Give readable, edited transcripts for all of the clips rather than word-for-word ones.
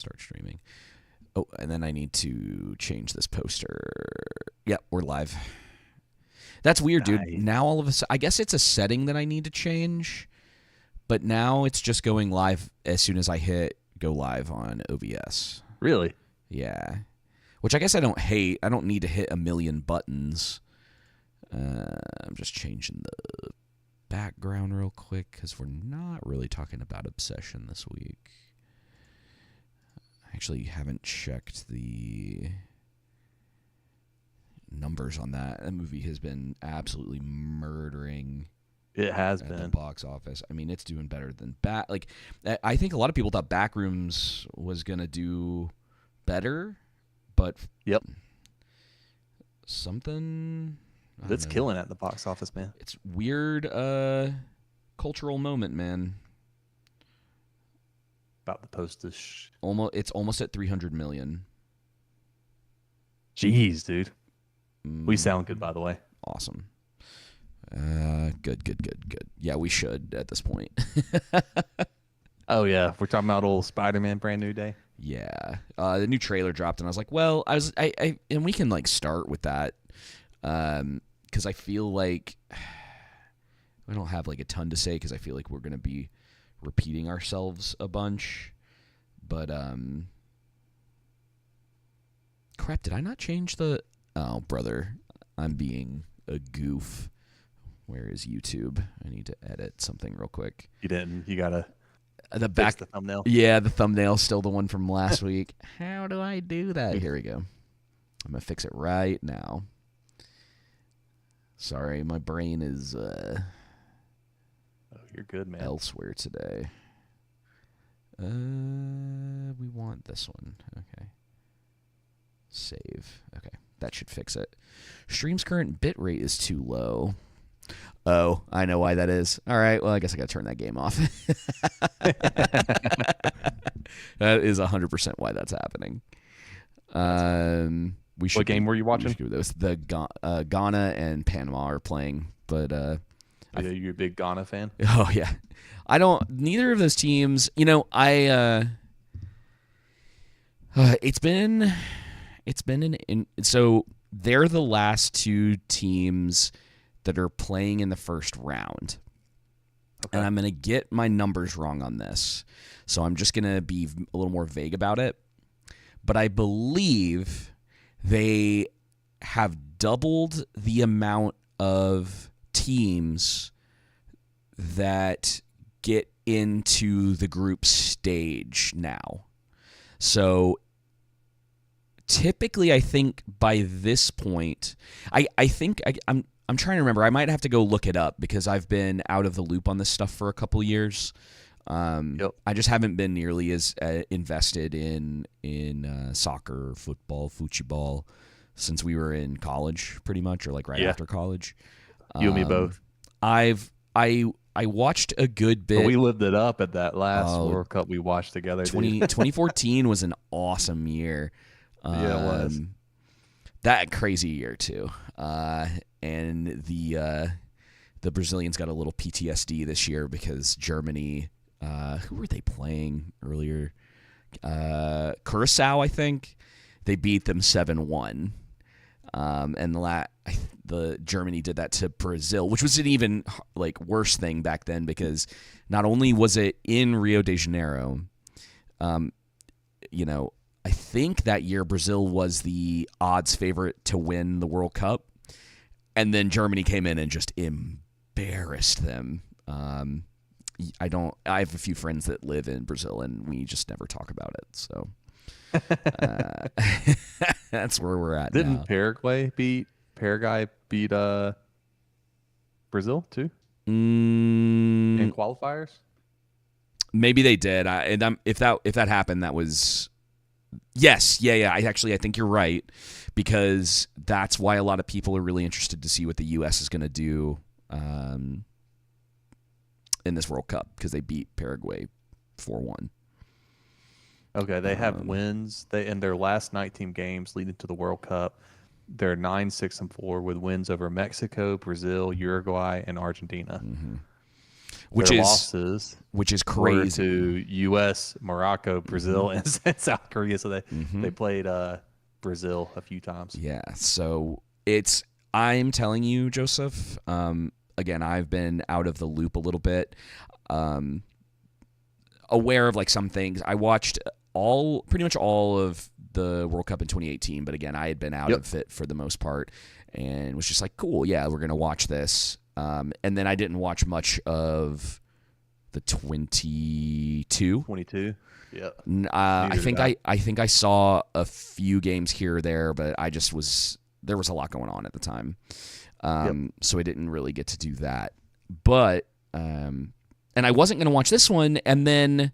Start streaming. Oh, and then I need to change this poster. Yep, we're live. That's weird, dude. Nice. Now all of a sudden, I guess it's a setting that I need to change, but now it's just going live as soon as I hit go live on OBS. Really? Yeah. Which I guess I don't hate. I don't need to hit a million buttons. I'm just changing the background real quick because we're not really talking about Obsession this week. I actually haven't checked the numbers on that. That movie has been absolutely murdering. It has at the been. box office. I mean, it's doing better than I think a lot of people thought Backrooms was gonna do better, but Yep. something. It's killing at the box office, man. It's weird. Cultural moment, man. About the postage. It's almost at 300 million. Jeez, dude. We sound good, by the way. Awesome. Good. Yeah, we should at this point. Oh yeah, we're talking about old Spiderman brand new day. Yeah. The new trailer dropped, and I was like, well, I and we can like start with that, because I feel like I don't have like a ton to say because I feel like we're gonna be repeating ourselves a bunch, but crap, did I not change the? Oh, brother, I'm being a goof. Where is YouTube? I need to edit something real quick. You didn't. You gotta The back, fix the thumbnail. yeah, the thumbnail's still the one from last week. How do I do that? Here we go. I'm gonna fix it right now. Sorry, my brain is Oh, you're good, man. elsewhere today. We want this one. Okay. Save. Okay, that should fix it. Stream's current bitrate is too low. Oh, I know why that is. All right, well, I guess I got to turn that game off. That is 100% why that's happening. We should. What game were you watching? Those the Ghana and Panama are playing, but You're a big Ghana fan. oh yeah, I don't. Neither of those teams. You know, it's been so they're the last two teams that are playing in the first round. Okay. And I'm going to get my numbers wrong on this. So I'm just going to be a little more vague about it. But I believe they have doubled the amount of teams that get into the group stage now. So typically, I think by this point, I think I'm trying to remember. I might have to go look it up because I've been out of the loop on this stuff for a couple years. Yep. I just haven't been nearly as invested in soccer, football, football since we were in college, pretty much, or like right after college. You and me both. I watched a good bit. But we lived it up at that last World Cup we watched together. 2014 was an awesome year. Yeah, it was. That crazy year too. And the Brazilians got a little PTSD this year because Germany, who were they playing earlier? Curacao, I think. They beat them 7-1. And the Germany did that to Brazil, which was an even like worse thing back then because not only was it in Rio de Janeiro, I think that year Brazil was the odds favorite to win the World Cup. And then Germany came in and just embarrassed them. I have a few friends that live in Brazil, and we just never talk about it. So that's where we're at. Didn't now. Paraguay beat Brazil too in qualifiers? Maybe they did. If that happened, that was. Yes, yeah. I think you're right because that's why a lot of people are really interested to see what the U.S. is going to do in this World Cup because they beat Paraguay 4-1. Okay, they have wins. They in their last 19 games leading to the World Cup, they're 9-6-4 with wins over Mexico, Brazil, Uruguay, and Argentina. Mm-hmm. which their is losses which is were crazy. to U.S., Morocco, Brazil, and South Korea. So Mm-hmm. they played Brazil a few times. Yeah. So I'm telling you, Joseph. Again, I've been out of the loop a little bit. Aware of like some things. I watched pretty much all of the World Cup in 2018, but again, I had been out of it for the most part, and was just like, cool, yeah, we're gonna watch this. And then I didn't watch much of the 22. 22. Yeah. I think I saw a few games here or there, but there was a lot going on at the time, so I didn't really get to do that. But and I wasn't going to watch this one, and then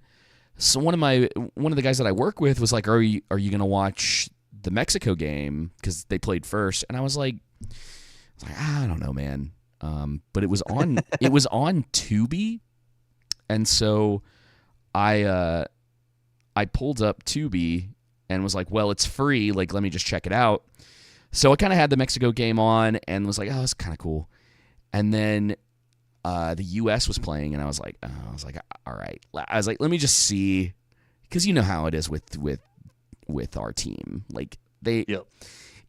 so one of the guys that I work with was like, "Are you going to watch the Mexico game because they played first?" And I was like, I don't know, man. But it was on Tubi, and so I pulled up Tubi and was like, well, it's free. Like, let me just check it out. So I kind of had the Mexico game on and was like, oh, that's kind of cool. And then the U.S. was playing, and I was like, all right. I was like, let me just see, because you know how it is with our team. Like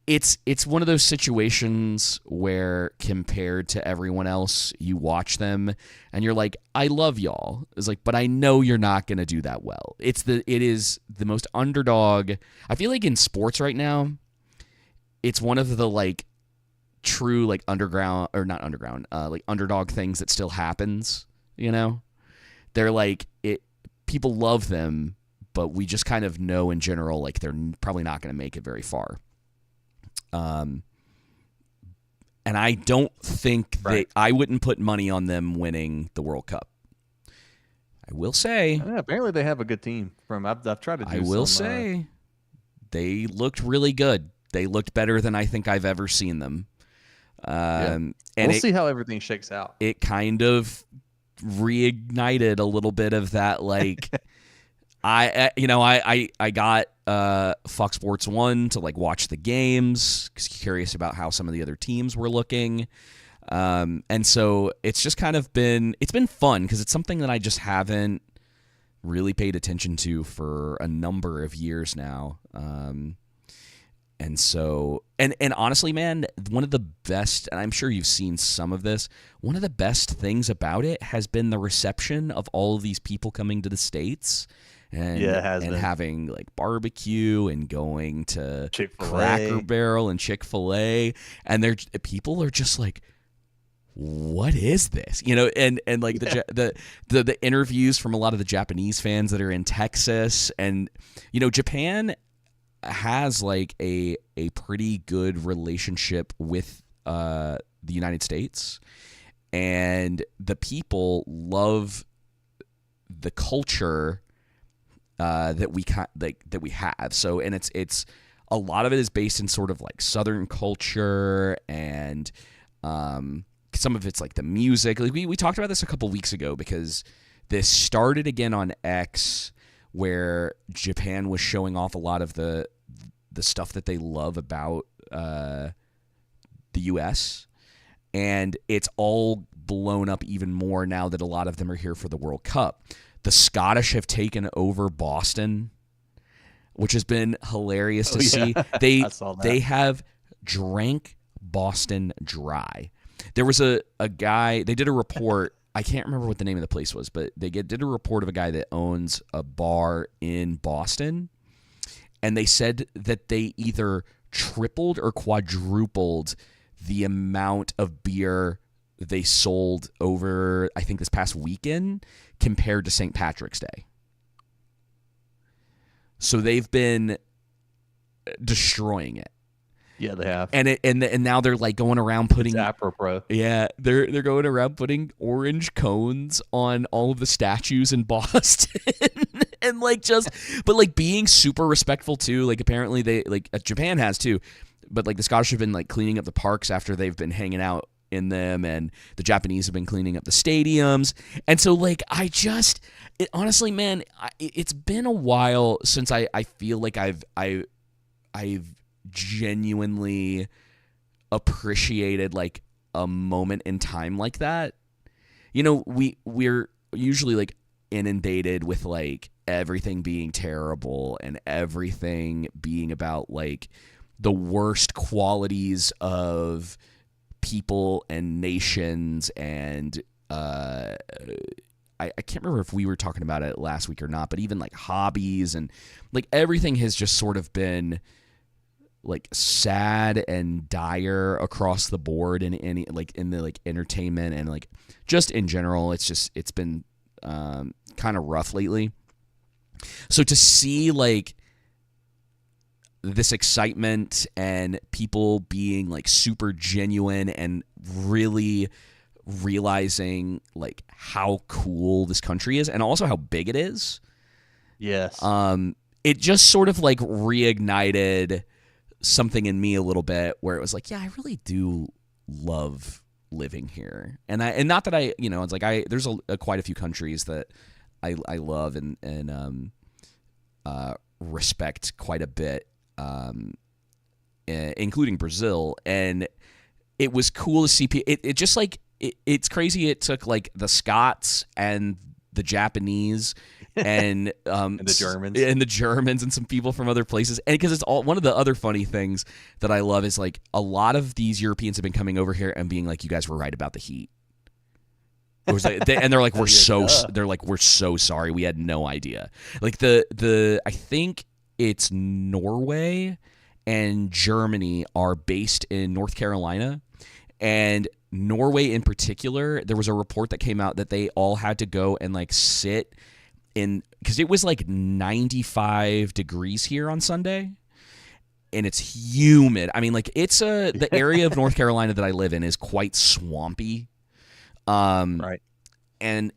it's one of those situations where compared to everyone else, you watch them and you're like, I love y'all. It's like, but I know you're not going to do that well. It is the most underdog. I feel like in sports right now, it's one of the like true like underground or not underground, like underdog things that still happens, you know? They're like people love them, but we just kind of know in general like they're probably not going to make it very far. And I don't think I wouldn't put money on them winning the World Cup. I will say. Yeah, apparently they have a good team. I've tried to do. I will say they looked really good. They looked better than I think I've ever seen them. And we'll see how everything shakes out. It kind of reignited a little bit of that, like. I got Fox Sports 1 to like watch the games because curious about how some of the other teams were looking, and so it's just kind of been fun because it's something that I just haven't really paid attention to for a number of years now, and so and honestly, man, one of the best, and I'm sure you've seen some of this, one of the best things about it has been the reception of all of these people coming to the States. And having like barbecue and going to Chick-fil-A. Cracker Barrel and Chick-fil-A, and people are just like, what is this? You know, and like the interviews from a lot of the Japanese fans that are in Texas, and you know, Japan has like a pretty good relationship with the United States, and the people love the culture that we have. So, and it's a lot of it is based in sort of like Southern culture, and some of it's like the music. Like we talked about this a couple weeks ago because this started again on X, where Japan was showing off a lot of the stuff that they love about the U.S., and it's all blown up even more now that a lot of them are here for the World Cup. The Scottish have taken over Boston, which has been hilarious to see. They have drank Boston dry. There was a guy, they did a report, I can't remember what the name of the place was, but they did a report of a guy that owns a bar in Boston, and they said that they either tripled or quadrupled the amount of beer they sold over, I think, this past weekend compared to St. Patrick's Day. So they've been destroying it. Yeah, they have. And now they're like going around putting apropos. Yeah, they're going around putting orange cones on all of the statues in Boston. And like but like being super respectful too. Like apparently they like Japan has too, but like the Scottish have been like cleaning up the parks after they've been hanging out in them, and the Japanese have been cleaning up the stadiums. And so like honestly, man, it's been a while since I feel like I've genuinely appreciated like a moment in time like that. we're usually like inundated with like everything being terrible and everything being about like the worst qualities of people and nations and I can't remember if we were talking about it last week or not, but even like hobbies and like everything has just sort of been like sad and dire across the board in any like in the like entertainment and like just in general. It's been kind of rough lately. So to see like this excitement and people being like super genuine and really realizing like how cool this country is and also how big it is. Yes. It just sort of like reignited something in me a little bit where it was like, yeah, I really do love living here. And not that I, it's like there's quite a few countries that I love and respect quite a bit, including Brazil. And it was cool to see it just like it's crazy. It took like the Scots and the Japanese and and the Germans and some people from other places. And because it's all one of the other funny things that I love is like a lot of these Europeans have been coming over here and being like, you guys were right about the heat. It was like, they're like, we're so sorry. We had no idea. Like I think it's Norway and Germany are based in North Carolina, and Norway in particular, there was a report that came out that they all had to go and like sit in, because it was like 95 degrees here on Sunday and it's humid. I mean, like the area of North Carolina that I live in is quite swampy. Right. And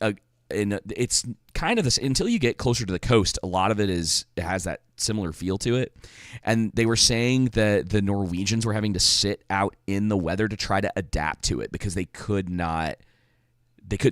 it's kind of this until you get closer to the coast. A lot of it has that similar feel to it. And they were saying that the Norwegians were having to sit out in the weather to try to adapt to it because they couldn't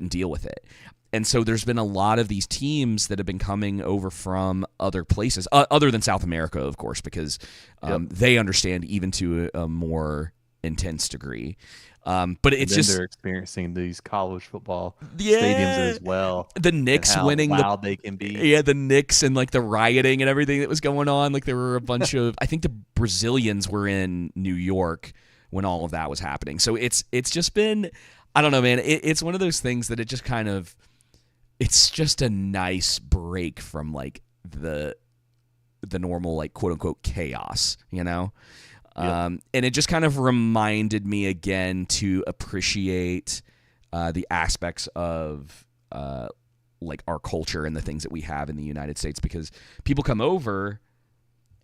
deal with it. And so there's been a lot of these teams that have been coming over from other places, other than South America, of course, because they understand even to a more intense degree. But it's just they're experiencing these college football stadiums as well. The Knicks winning, loud they can be. Yeah, the Knicks and like the rioting and everything that was going on. Like there were a bunch of, I think the Brazilians were in New York when all of that was happening. So it's just been, I don't know, man. It's one of those things that it just kind of, it's just a nice break from like the normal like quote unquote chaos, Yep. And it just kind of reminded me again to appreciate the aspects of like our culture and the things that we have in the United States, because people come over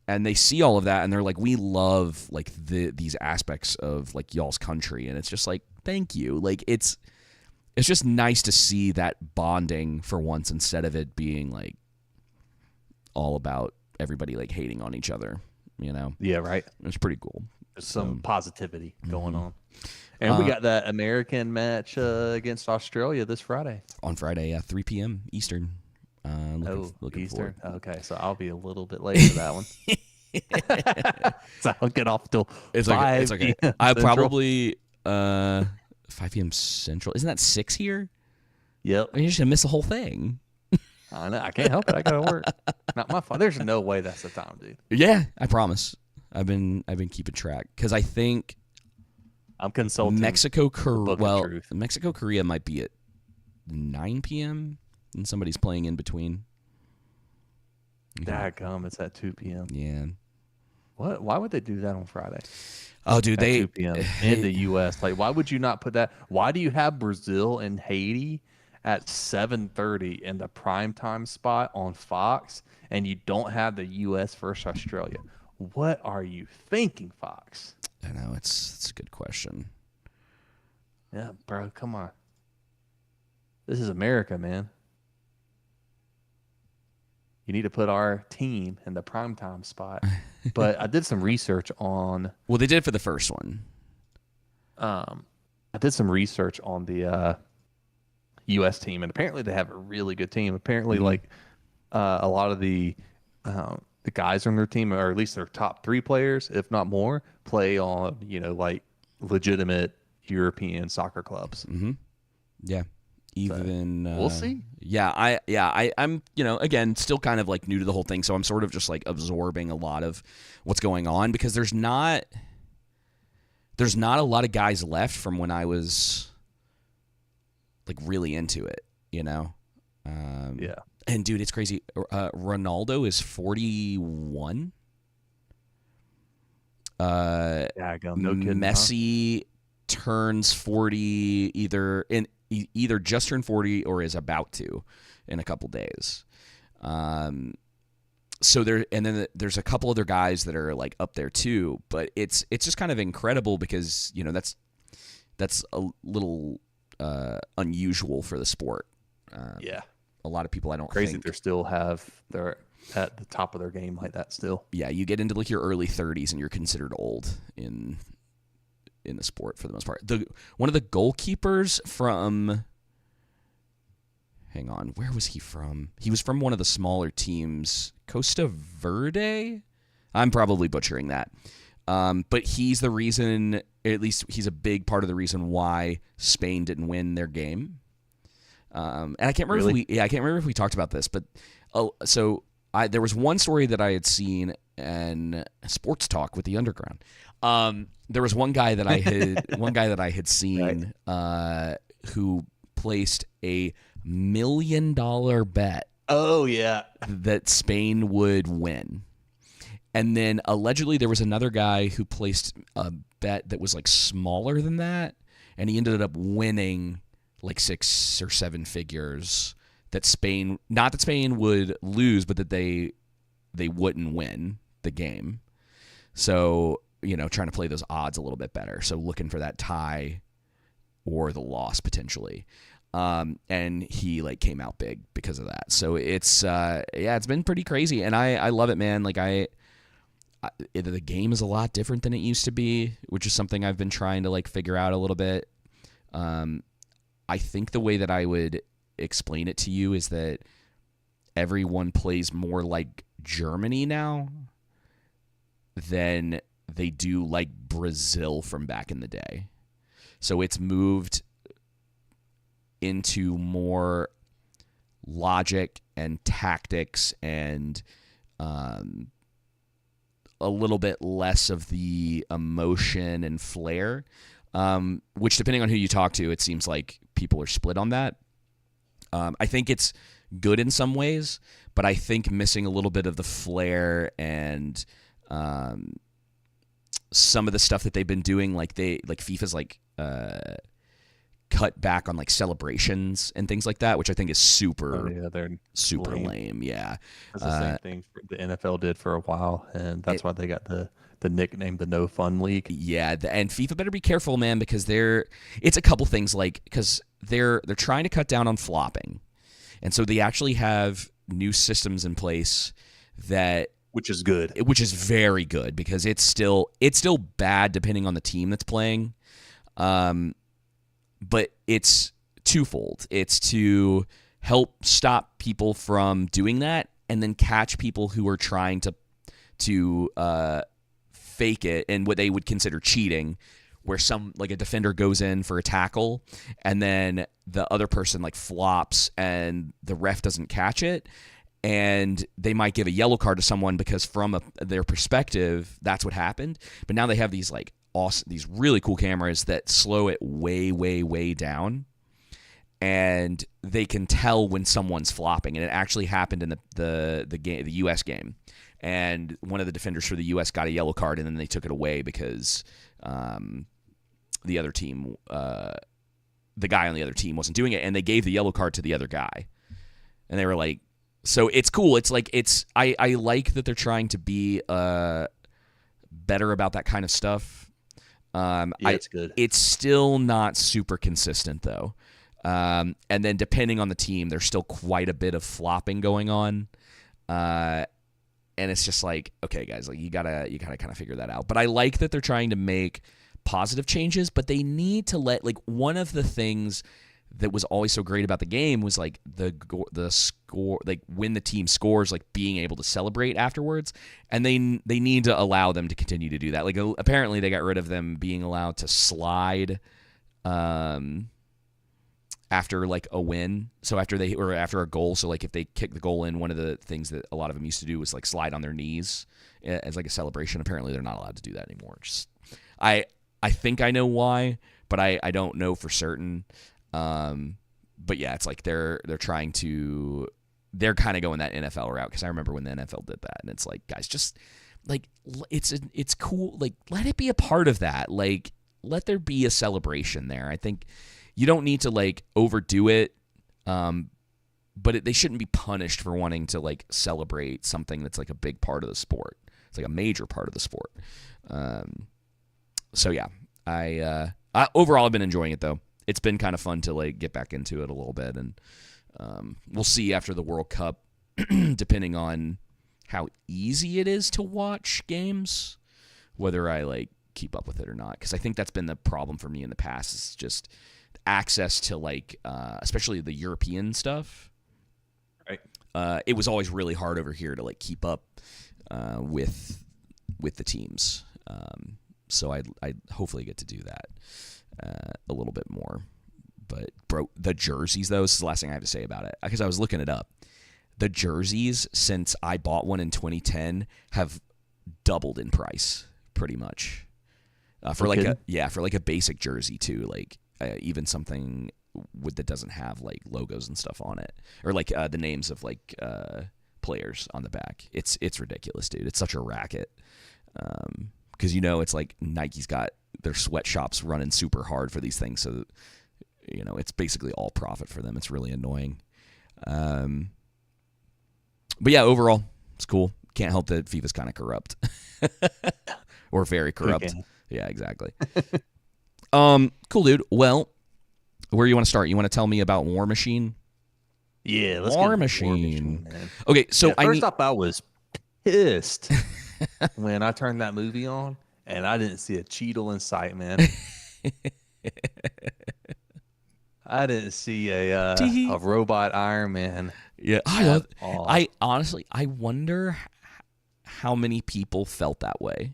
and they see all of that and they're like, we love like these aspects of like y'all's country. And it's just like, thank you. Like it's just nice to see that bonding for once instead of it being like all about everybody like hating on each other. Yeah, right. It's pretty cool. There's some positivity going on. And we got that American match against Australia this Friday. On Friday, 3 p.m. Eastern. Looking Eastern. Forward. Okay, so I'll be a little bit late for that one. So I'll get off till 5 It's okay. I probably 5 p.m. Central. Isn't that 6 here? Yep. You're just gonna miss the whole thing. I know. I can't help it. I gotta work. Not my fault. There's no way that's the time, dude. Yeah, I promise. I've been keeping track because I think I'm consulting Mexico Korea might be at 9 p.m. and somebody's playing in between. Daggum, it's at 2 p.m. Yeah. What? Why would they do that on Friday? Oh, dude, at 2 p.m. in the U.S. Like, why would you not put that? Why do you have Brazil and Haiti at 7:30 in the primetime spot on Fox, and you don't have the U.S. versus Australia? What are you thinking, Fox? I know, it's a good question. Yeah, bro, come on. This is America, man. You need to put our team in the primetime spot. But I did some research on... Well, they did for the first one. I did some research on the U.S. team, and apparently they have a really good team. Apparently, like a lot of the guys on their team, or at least their top 3 players, if not more, play on, like legitimate European soccer clubs. Mm-hmm. Yeah. Even we'll see. I'm again still kind of like new to the whole thing, so I'm sort of just like absorbing a lot of what's going on because there's not a lot of guys left from when I was like really into it, Yeah. And dude, it's crazy. Ronaldo is 41. No kidding. Messi turns 40 either just turned 40 or is about to in a couple days. So there's a couple other guys that are like up there too, but it's just kind of incredible because that's a little unusual for the sport. A lot of people I don't crazy think they're at the top of their game like that still. Yeah, you get into like your early 30s and you're considered old in the sport for the most part. One of the goalkeepers from hang on, where was he from? He was from one of the smaller teams, Costa Verde. I'm probably butchering that. But he's the reason, at least he's a big part of the reason why Spain didn't win their game. And I can't remember if we talked about this, but there was one story that I had seen in Sports Talk with the Underground. There was one guy that I had seen who placed $1 million bet. Oh yeah, that Spain would win. And then allegedly there was another guy who placed a bet that was like smaller than that, and he ended up winning like 6 or 7 figures. Not that Spain would lose, but that they wouldn't win the game. So, trying to play those odds a little bit better. So looking for that tie or the loss potentially. And he like came out big because of that. So it's been pretty crazy, and I love it, man. Like the game is a lot different than it used to be, which is something I've been trying to like figure out a little bit. I think the way that I would explain it to you is that everyone plays more like Germany now than they do like Brazil from back in the day. So it's moved into more logic and tactics and a little bit less of the emotion and flair, which depending on who you talk to, it seems like people are split on that. I think it's good in some ways, but I think missing a little bit of the flair and some of the stuff that they've been doing, like FIFA's like cut back on like celebrations and things like that, which I think is super lame. Yeah, that's the same thing the NFL did for a while, and that's why they got the nickname the No Fun League. Yeah, and FIFA better be careful, man, because it's a couple things, like because they're trying to cut down on flopping, and so they actually have new systems in place which is good, which is very good because it's still bad depending on the team that's playing. But it's twofold. It's to help stop people from doing that, and then catch people who are trying to fake it and what they would consider cheating, where a defender goes in for a tackle and then the other person like flops and the ref doesn't catch it, and they might give a yellow card to someone because from their perspective that's what happened. But now they have these like awesome, these really cool cameras that slow it way, way, way down, and they can tell when someone's flopping. And it actually happened in the game, the U.S. game, and one of the defenders for the U.S. got a yellow card, and then they took it away because the other team, the guy on the other team wasn't doing it, and they gave the yellow card to the other guy, and they were like, so it's cool. It's like I like that they're trying to be better about that kind of stuff. It's good. It's still not super consistent though. And then depending on the team, there's still quite a bit of flopping going on. And it's just like, okay, guys, like you gotta kind of figure that out. But I like that they're trying to make positive changes, but they need to like one of the things that was always so great about the game was like the score, like when the team scores, like being able to celebrate afterwards, and they need to allow them to continue to do that. Like apparently they got rid of them being allowed to slide after like a win. So after a goal. So like if they kick the goal in, one of the things that a lot of them used to do was like slide on their knees as like a celebration. Apparently they're not allowed to do that anymore. I think I know why, but I don't know for certain. But yeah, it's like they're kind of going that NFL route, because I remember when the NFL did that, and it's like, guys, just like it's cool. Like, let it be a part of that. Like, let there be a celebration there. I think you don't need to like overdo it, but they shouldn't be punished for wanting to like celebrate something that's like a big part of the sport. It's like a major part of the sport. So yeah, I overall I've been enjoying it though. It's been kind of fun to like get back into it a little bit, and we'll see after the World Cup, depending on how easy it is to watch games, whether I like keep up with it or not. Because I think that's been the problem for me in the past, is just access to like especially the European stuff. Right. It was always really hard over here to like keep up with the teams. So I hopefully get to do that a little bit more. But bro, the jerseys though, this is the last thing I have to say about it, because I was looking it up. The jerseys, since I bought one in 2010, have doubled in price pretty much. For like a basic jersey too, like even something that doesn't have like logos and stuff on it, or like the names of like players on the back. It's ridiculous, dude. It's such a racket. Because it's like Nike's got their sweatshops running super hard for these things, so it's basically all profit for them. It's really annoying. But yeah, overall, it's cool. Can't help that FIFA's kind of corrupt. Or very corrupt. Okay. Yeah, exactly. Cool, dude. Well, where you want to start? You want to tell me about War Machine? Yeah, let's War Machine. Okay, so first off, I was pissed when I turned that movie on and I didn't see a Cheetle in sight, man. I didn't see a robot Iron Man. Yeah, I honestly wonder how many people felt that way.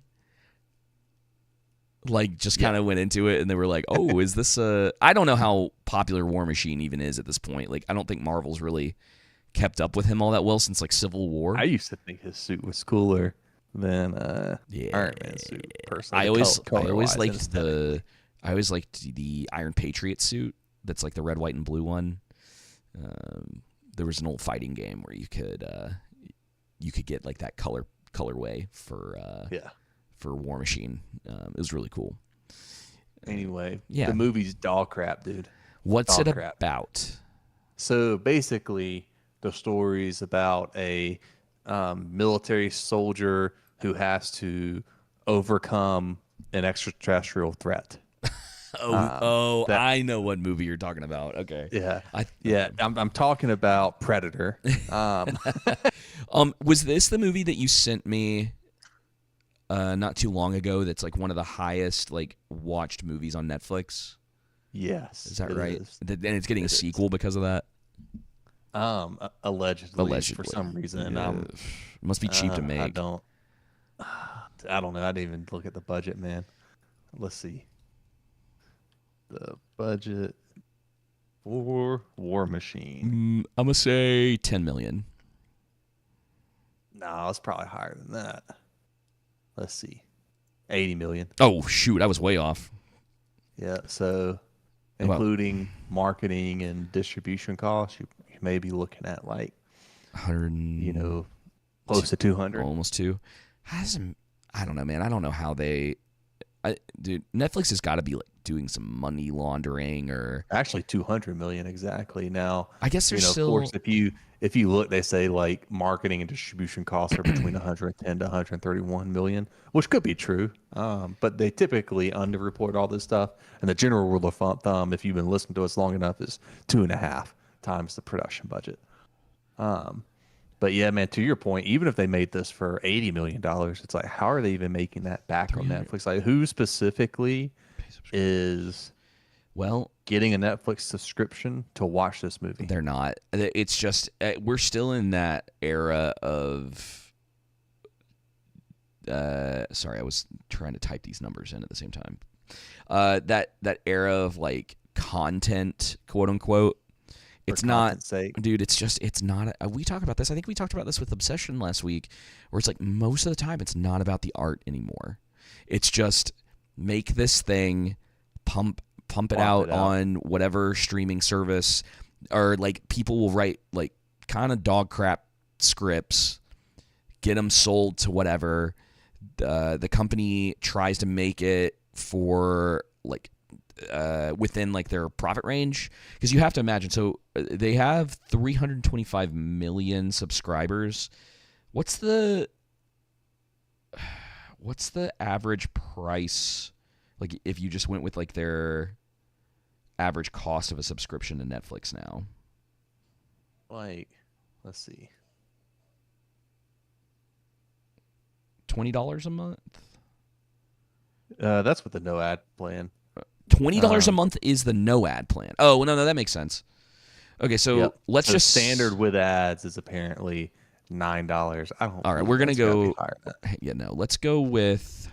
Like, just kind of went into it and they were like, "Oh, is this a?" I don't know how popular War Machine even is at this point. Like, I don't think Marvel's really kept up with him all that well since like Civil War. I used to think his suit was cooler than Iron Man's suit. Personally, I always liked the Iron Patriot suit. That's like the red, white, and blue one. There was an old fighting game where you could get like that colorway for War Machine. It was really cool. Anyway, the movie's dog crap, dude. What's it about? So basically, the story's about a military soldier who has to overcome an extraterrestrial threat. I know what movie you're talking about. Okay. Yeah. I'm talking about Predator. Was this the movie that you sent me not too long ago? That's like one of the highest like watched movies on Netflix. Yes. Is that right? And it's getting a sequel because of that. Allegedly for some reason. Yeah. Must be cheap to make. I don't know. I didn't even look at the budget, man. Let's see. The budget for War Machine. I'm gonna say 10 million. No, it's probably higher than that. Let's see, 80 million. Oh shoot, I was way off. Yeah, so including marketing and distribution costs, you may be looking at like 100. Close to 200, almost 2. I don't know, man. I don't know how they. Dude, Netflix has got to be like doing some money laundering, or actually 200 million exactly. Now, I guess there's still. Of course, if you look, they say like marketing and distribution costs are between 110 to 131 million, which could be true. But they typically underreport all this stuff. And the general rule of thumb, if you've been listening to us long enough, is 2.5 times the production budget. But yeah, man, to your point, even if they made this for $80 million, it's like, how are they even making that back on Netflix? Like, who specifically is getting a Netflix subscription to watch this movie? They're not. It's just we're still in that era of. Sorry, I was trying to type these numbers in at the same time. That era of like content, quote unquote. It's not, sake. dude. It's not. We talk about this. I think we talked about this with Obsession last week, where it's like most of the time it's not about the art anymore. It's just make this thing, pump it out on whatever streaming service, or like people will write like kind of dog crap scripts, get them sold to whatever. The company tries to make it for like within like their profit range, because you have to imagine. So they have 325 million subscribers. What's the average price, like if you just went with like their average cost of a subscription to Netflix now? Like, let's see. $20 a month? That's with the no ad plan. $20 a month is the no ad plan. Oh, well, no, that makes sense. Okay, so let's so just standard with ads is apparently $9. All right, we're gonna go. Yeah, no, let's go with.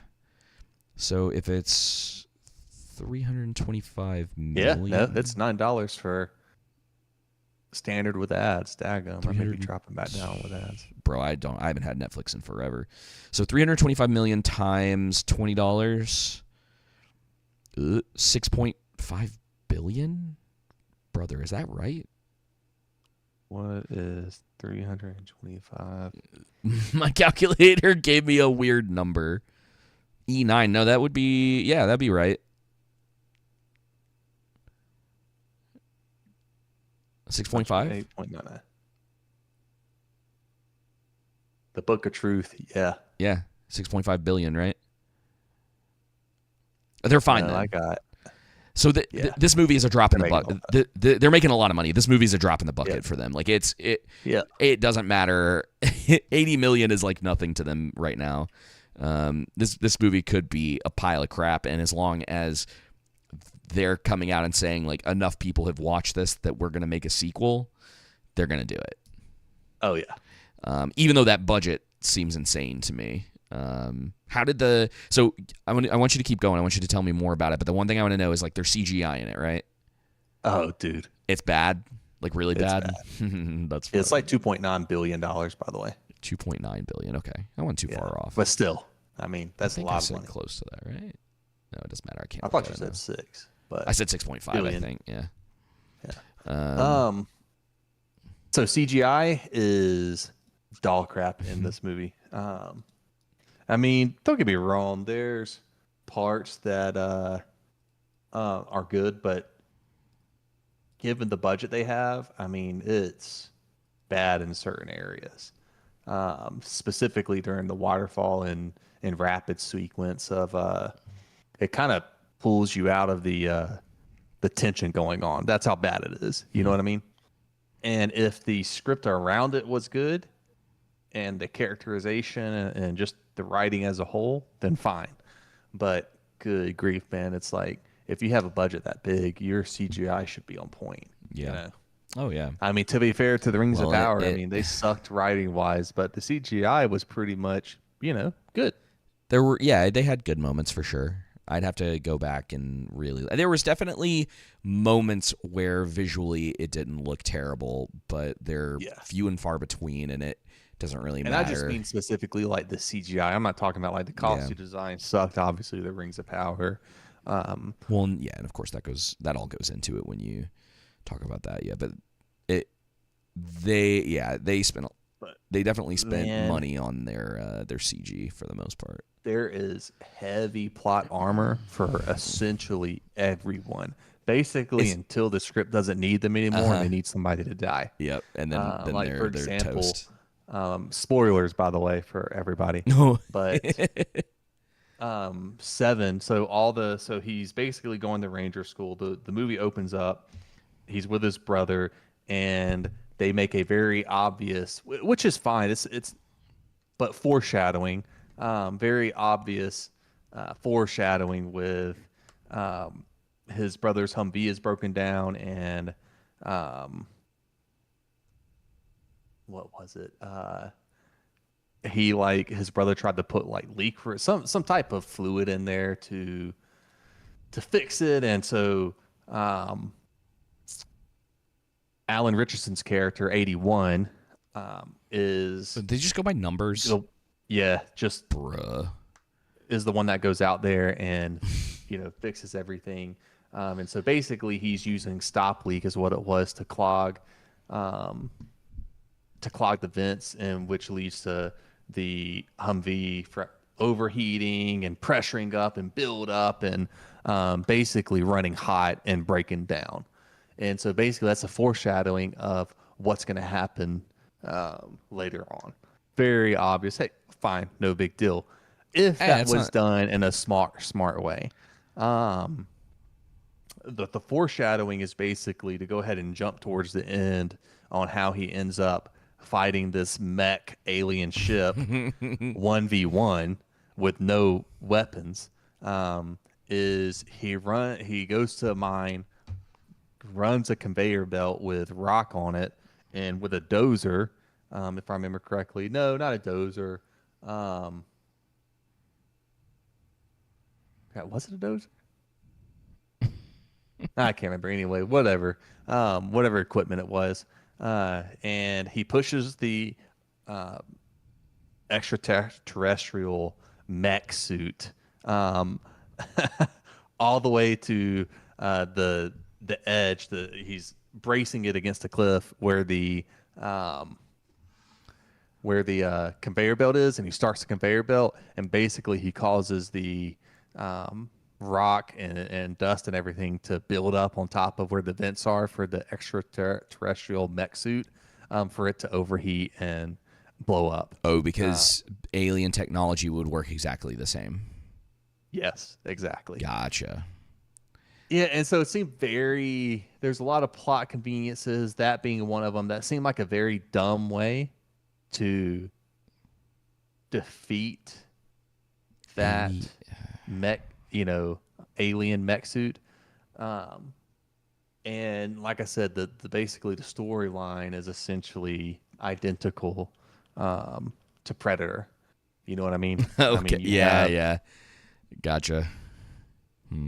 So if it's 325 million, yeah, no, that's $9 for standard with ads. Daggum, I may be dropping back down with ads. Bro, I haven't had Netflix in forever. So 325 million times $20, 6.5 billion. Brother, is that right? What is 325? My calculator gave me a weird number. E9. No, that would be, yeah, that'd be right. 6.5? 8.9. The Book of Truth, yeah. Yeah, 6.5 billion, right? They're fine then. I got. So this movie is a drop in the bucket. They're making a lot of money. This movie is a drop in the bucket for them. Like it doesn't matter. 80 million is like nothing to them right now. This movie could be a pile of crap, and as long as they're coming out and saying like enough people have watched this that we're going to make a sequel, they're going to do it. Oh yeah. Even though that budget seems insane to me. How did so I want you to keep going. I want you to tell me more about it. But the one thing I want to know is like there's CGI in it, right? Oh, dude, it's bad, like really bad. That's funny. It's like $2.9 billion, by the way. 2.9 billion. Okay, I went too far off. But still, I mean that's a lot of money. Close to that, right? No, it doesn't matter. I can't. I thought you said 6, but I said 6.5. I think. Yeah. So CGI is doll crap in this movie. I mean, don't get me wrong. There's parts that are good, but given the budget they have, I mean, it's bad in certain areas. Specifically during the waterfall and rapid sequence of it kind of pulls you out of the tension going on. That's how bad it is. You know what I mean? And if the script around it was good and the characterization and just the writing as a whole, then fine. But good grief, man. It's like if you have a budget that big, your CGI should be on point. Yeah. You know? Oh, yeah. I mean, to be fair to the Rings of Power, I mean, they sucked writing-wise, but the CGI was pretty much, good. They had good moments for sure. I'd have to go back and really... There was definitely moments where visually it didn't look terrible, but they're few and far between, and it doesn't really matter. And I just mean specifically like the CGI. I'm not talking about like the costume design sucked, obviously, the Rings of Power. And of course that all goes into it when you talk about that. Yeah, but they definitely spent money on their CG for the most part. There is heavy plot armor for essentially everyone. Basically, until the script doesn't need them anymore and they need somebody to die. Yep, and then like, for example, toast. Spoilers, by the way, for everybody. But 7. So he's basically going to ranger school. The movie opens up. He's with his brother, and they make a very obvious, which is fine. It's but foreshadowing. Very obvious foreshadowing with his brother's Humvee is broken down, and what was it? His brother tried to put like leak for some type of fluid in there to fix it, and so Um, Alan Richardson's character, 81, is They just go by numbers. yeah, just Bruh. is the one that goes out there and fixes everything. And so basically, he's using stop leak is what it was um, to clog the vents, and which leads to the Humvee overheating and pressuring up and build up and basically running hot and breaking down. And so basically, that's a foreshadowing of what's going to happen later on. Very obvious. Hey, fine, no big deal. If that was done in a smart way. The foreshadowing is basically to go ahead and jump towards the end on how he ends up fighting this mech alien ship 1v1 with no weapons. Is he goes to a mine, runs a conveyor belt with rock on it, and with a dozer, if I remember correctly. No, not a dozer. Was it a dozer? I can't remember. Anyway, whatever equipment it was, and he pushes the extraterrestrial mech suit all the way to the edge. He's bracing it against a cliff where the conveyor belt is, and he starts the conveyor belt, and basically he causes the rock and dust and everything to build up on top of where the vents are for the extraterrestrial mech suit, for it to overheat and blow up. Oh, because alien technology would work exactly the same. Yes, exactly. Gotcha. Yeah, and so it seemed there's a lot of plot conveniences, that being one of them, that seemed like a very dumb way to defeat that mech, alien mech suit. And like I said, basically the storyline is essentially identical to Predator. You know what I mean? Okay. I mean, yeah. Gotcha.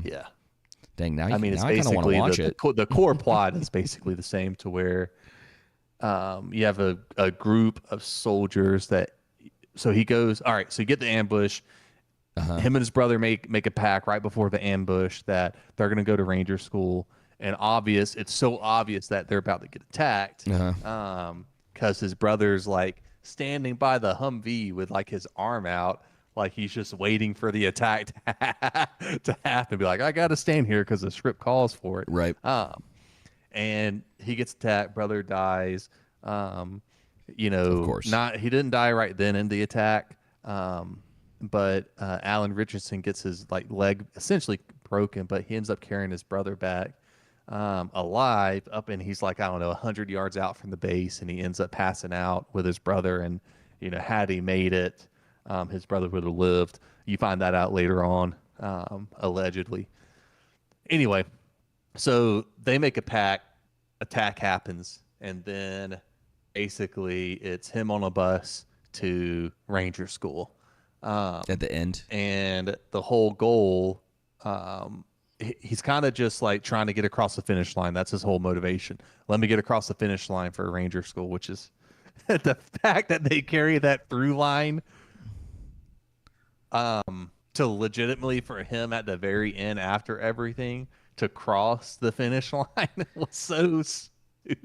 Yeah. Dang, now it's I kind of want to basically watch it. The core plot is basically the same, to where you have a group of soldiers that. So he goes, all right. So you get the ambush. Him and his brother make a pact right before the ambush that they're going to go to Ranger School, and it's so obvious that they're about to get attacked, because his brother's like standing by the Humvee with like his arm out, like he's just waiting for the attack to happen. Be like, I got to stand here because the script calls for it. Right. And he gets attacked. Brother dies. Of course. He didn't die right then in the attack. But Alan Richardson gets his leg essentially broken, but he ends up carrying his brother back alive up, and he's I don't know, 100 yards out from the base, and he ends up passing out with his brother. And had he made it, his brother would have lived. You find that out later on, allegedly. Anyway, so they make a pact. Attack happens, and then basically it's him on a bus to Ranger School. At the end, and the whole goal, he's kind of just trying to get across the finish line. That's his whole motivation. Let me get across the finish line for Ranger School, which is the fact that they carry that through line to legitimately, for him at the very end after everything, to cross the finish line was so stupid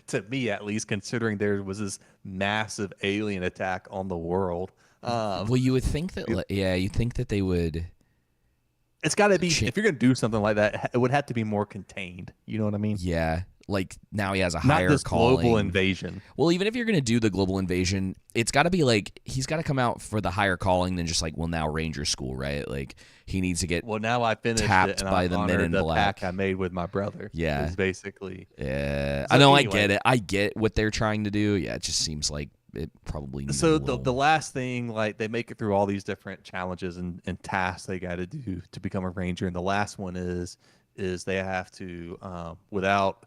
to me, at least, considering there was this massive alien attack on the world. Well, you would think that, you think that they would. It's got to be, if you're going to do something like that, it would have to be more contained. You know what I mean? Yeah. Like, now he has a Not higher this calling. global invasion. Well, even if you're going to do the global invasion, it's got to be he's got to come out for the higher calling than just now Ranger School, right? Like, he needs to get now I finished tapped it, and by I the Men in the Black. pact I made with my brother. Yeah. Is basically. Yeah. So I know, anyway, I get it. I get what they're trying to do. Yeah, it just seems like it probably needs So a little... the last thing, they make it through all these different challenges and tasks they got to do to become a ranger, and the last one is they have to, without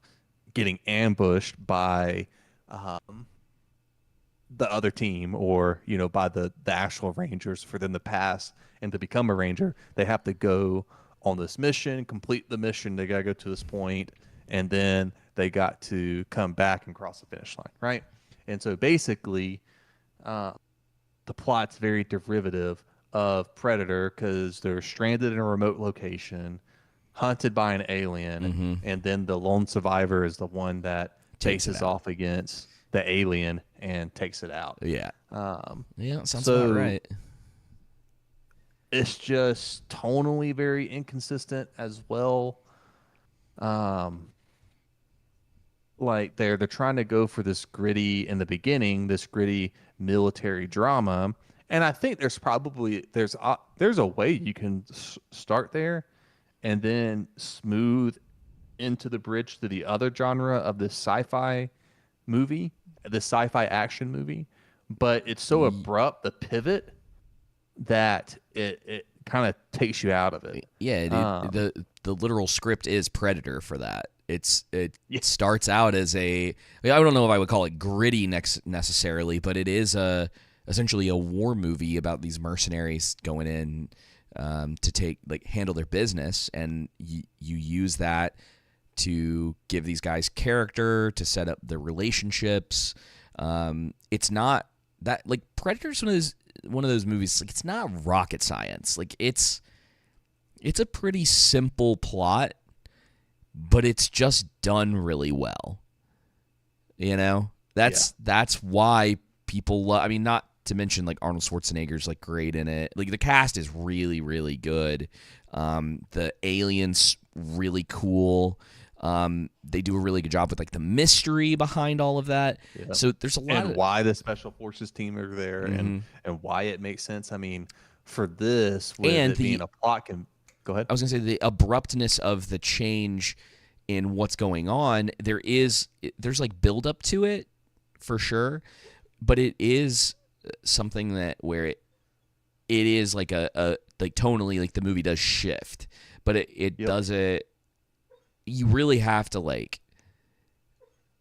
getting ambushed by the other team, or by the actual rangers, for them to pass and to become a ranger, they have to go on this mission, complete the mission. They got to go to this point, and then they got to come back and cross the finish line, right? And so basically, the plot's very derivative of Predator because they're stranded in a remote location, hunted by an alien, and then the lone survivor is the one that faces off against the alien and takes it out. Yeah. Yeah, sounds about right. It's just tonally very inconsistent as well. Like they're trying to go for this gritty in the beginning, this gritty military drama, and I think there's a way you can start there, and then smooth into the bridge to the other genre of this sci-fi movie, the sci-fi action movie, but it's so abrupt, the pivot, that it kind of takes you out of it. Yeah, the literal script is Predator for that. It starts out as I don't know if I would call it gritty necessarily, but it is essentially a war movie about these mercenaries going in to handle their business, and you use that to give these guys character, to set up the relationships. It's not that Predator's one of those movies. It's not rocket science. It's a pretty simple plot, but it's just done really well. That's why people love. I mean, not to mention Arnold Schwarzenegger's great in it. The cast is really, really good. The aliens really cool. They do a really good job with the mystery behind all of that. Yeah. So there's a lot and why the special forces team are there, and why it makes sense. I mean, for this, being a plot can go ahead. I was gonna say the abruptness of the change in what's going on. There's build up to it for sure, but it is something where it is a tonally the movie does shift, but it does it. You really have to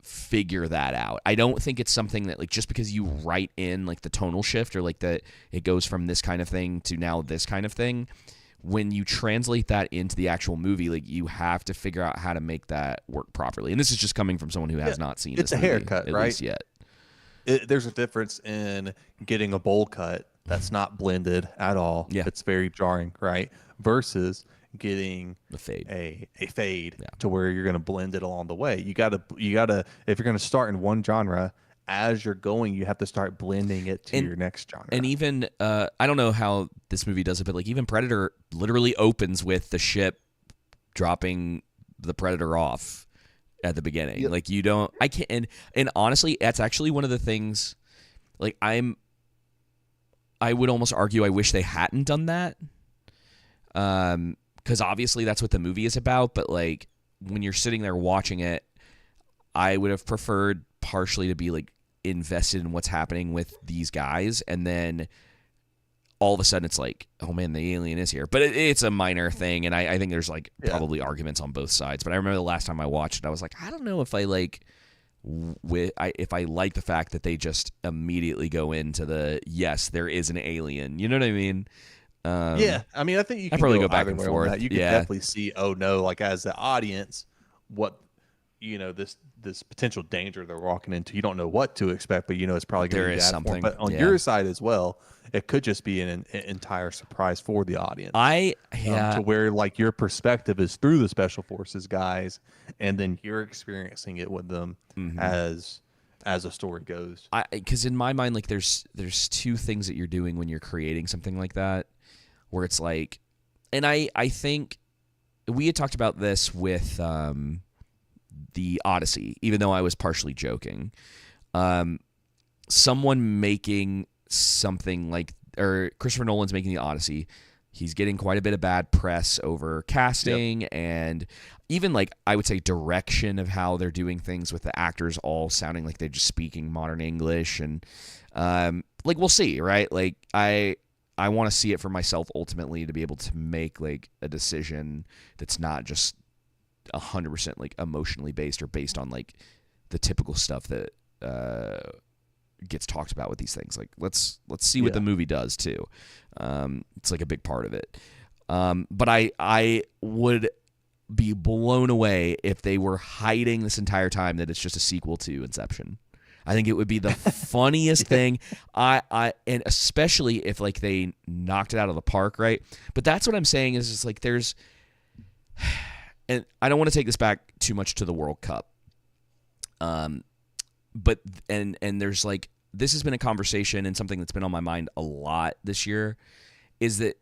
figure that out. I don't think it's something that just because you write in the tonal shift or that it goes from this kind of thing to now this kind of thing. When you translate that into the actual movie, you have to figure out how to make that work properly. And this is just coming from someone who has not seen it's this a movie, haircut, at right? least yet. There's a difference in getting a bowl cut that's not blended at all. Yeah. It's very jarring, right? Versus getting the fade, a fade to where you're going to blend it along the way. You gotta, if you're going to start in one genre, as you're going, you have to start blending it to your next genre. And even, I don't know how this movie does it, but even Predator literally opens with the ship dropping the Predator off at the beginning. Yep. I can't, and honestly, that's actually one of the things, I would almost argue I wish they hadn't done that. Because obviously that's what the movie is about, but when you're sitting there watching it, I would have preferred partially to be invested in what's happening with these guys, and then all of a sudden it's oh man, the alien is here. But it's a minor thing, and I think there's probably arguments on both sides. But I remember the last time I watched it, I was I don't know if I like the fact that they just immediately go into yes, there is an alien. You know what I mean? Yeah, I mean, I think you can probably go back and forth. You can definitely see, oh no, as the audience, what this potential danger they're walking into. You don't know what to expect, but it's probably going to be something. But on your side as well, it could just be an entire surprise for the audience. To where your perspective is through the special forces guys, and then you're experiencing it with them as a story goes. Because in my mind, there's two things that you're doing when you're creating something like that. Where it's and I think we had talked about this with the Odyssey, even though I was partially joking. Someone making something or Christopher Nolan's making the Odyssey, he's getting quite a bit of bad press over casting and even I would say direction of how they're doing things with the actors all sounding like they're just speaking modern English, and we'll see, right? I want to see it for myself ultimately to be able to make a decision that's not just 100% emotionally based or based on the typical stuff that gets talked about with these things. Let's see what the movie does too. It's a big part of it. But I would be blown away if they were hiding this entire time that it's just a sequel to Inception. I think it would be the funniest thing. And especially if like they knocked it out of the park, right? But that's what I'm saying is just like there's, and I don't want to take this back too much to the World Cup. But there's like, this has been a conversation and something that's been on my mind a lot this year is that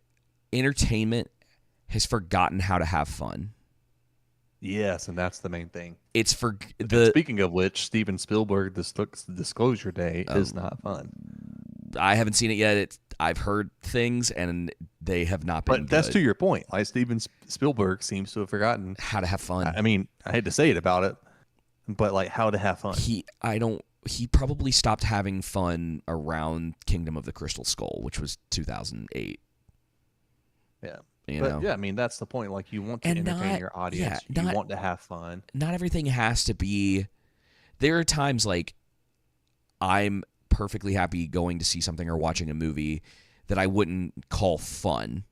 entertainment has forgotten how to have fun. Yes, and that's the main thing. It's for and speaking of which, Steven Spielberg, Disclosure Day is not fun. I haven't seen it yet. I've heard things, and they have not been. But that's to your point. Like Steven Spielberg seems to have forgotten how to have fun. I mean, I hate to say it about it, but like how to have fun. He probably stopped having fun around Kingdom of the Crystal Skull, which was 2008. Yeah. You know? Yeah, I mean, that's the point. Like, you want to entertain your audience. You want to have fun. Not everything has to be... There are times, like, I'm perfectly happy going to see something or watching a movie that I wouldn't call fun.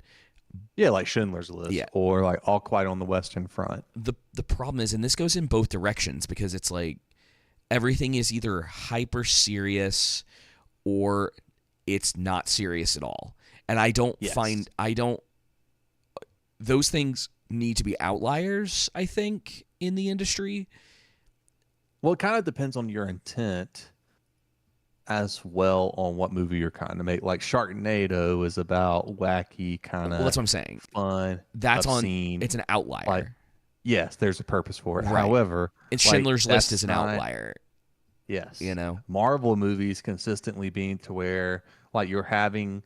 Yeah, like Schindler's List. Yeah. Or, like, All Quiet on the Western Front. The problem is, and this goes in both directions, because it's like, everything is either hyper serious or it's not serious at all. And I don't find... Those things need to be outliers, I think, in the industry. Well, it kind of depends on your intent as well on what movie you're kind of make. Like Sharknado is about wacky kind of. Well, that's what I'm saying. Fun. That's obscene. It's an outlier. Like, yes, there's a purpose for it. Right. However, and Schindler's List is an outlier. Yes. You know, Marvel movies consistently being to where like you're having.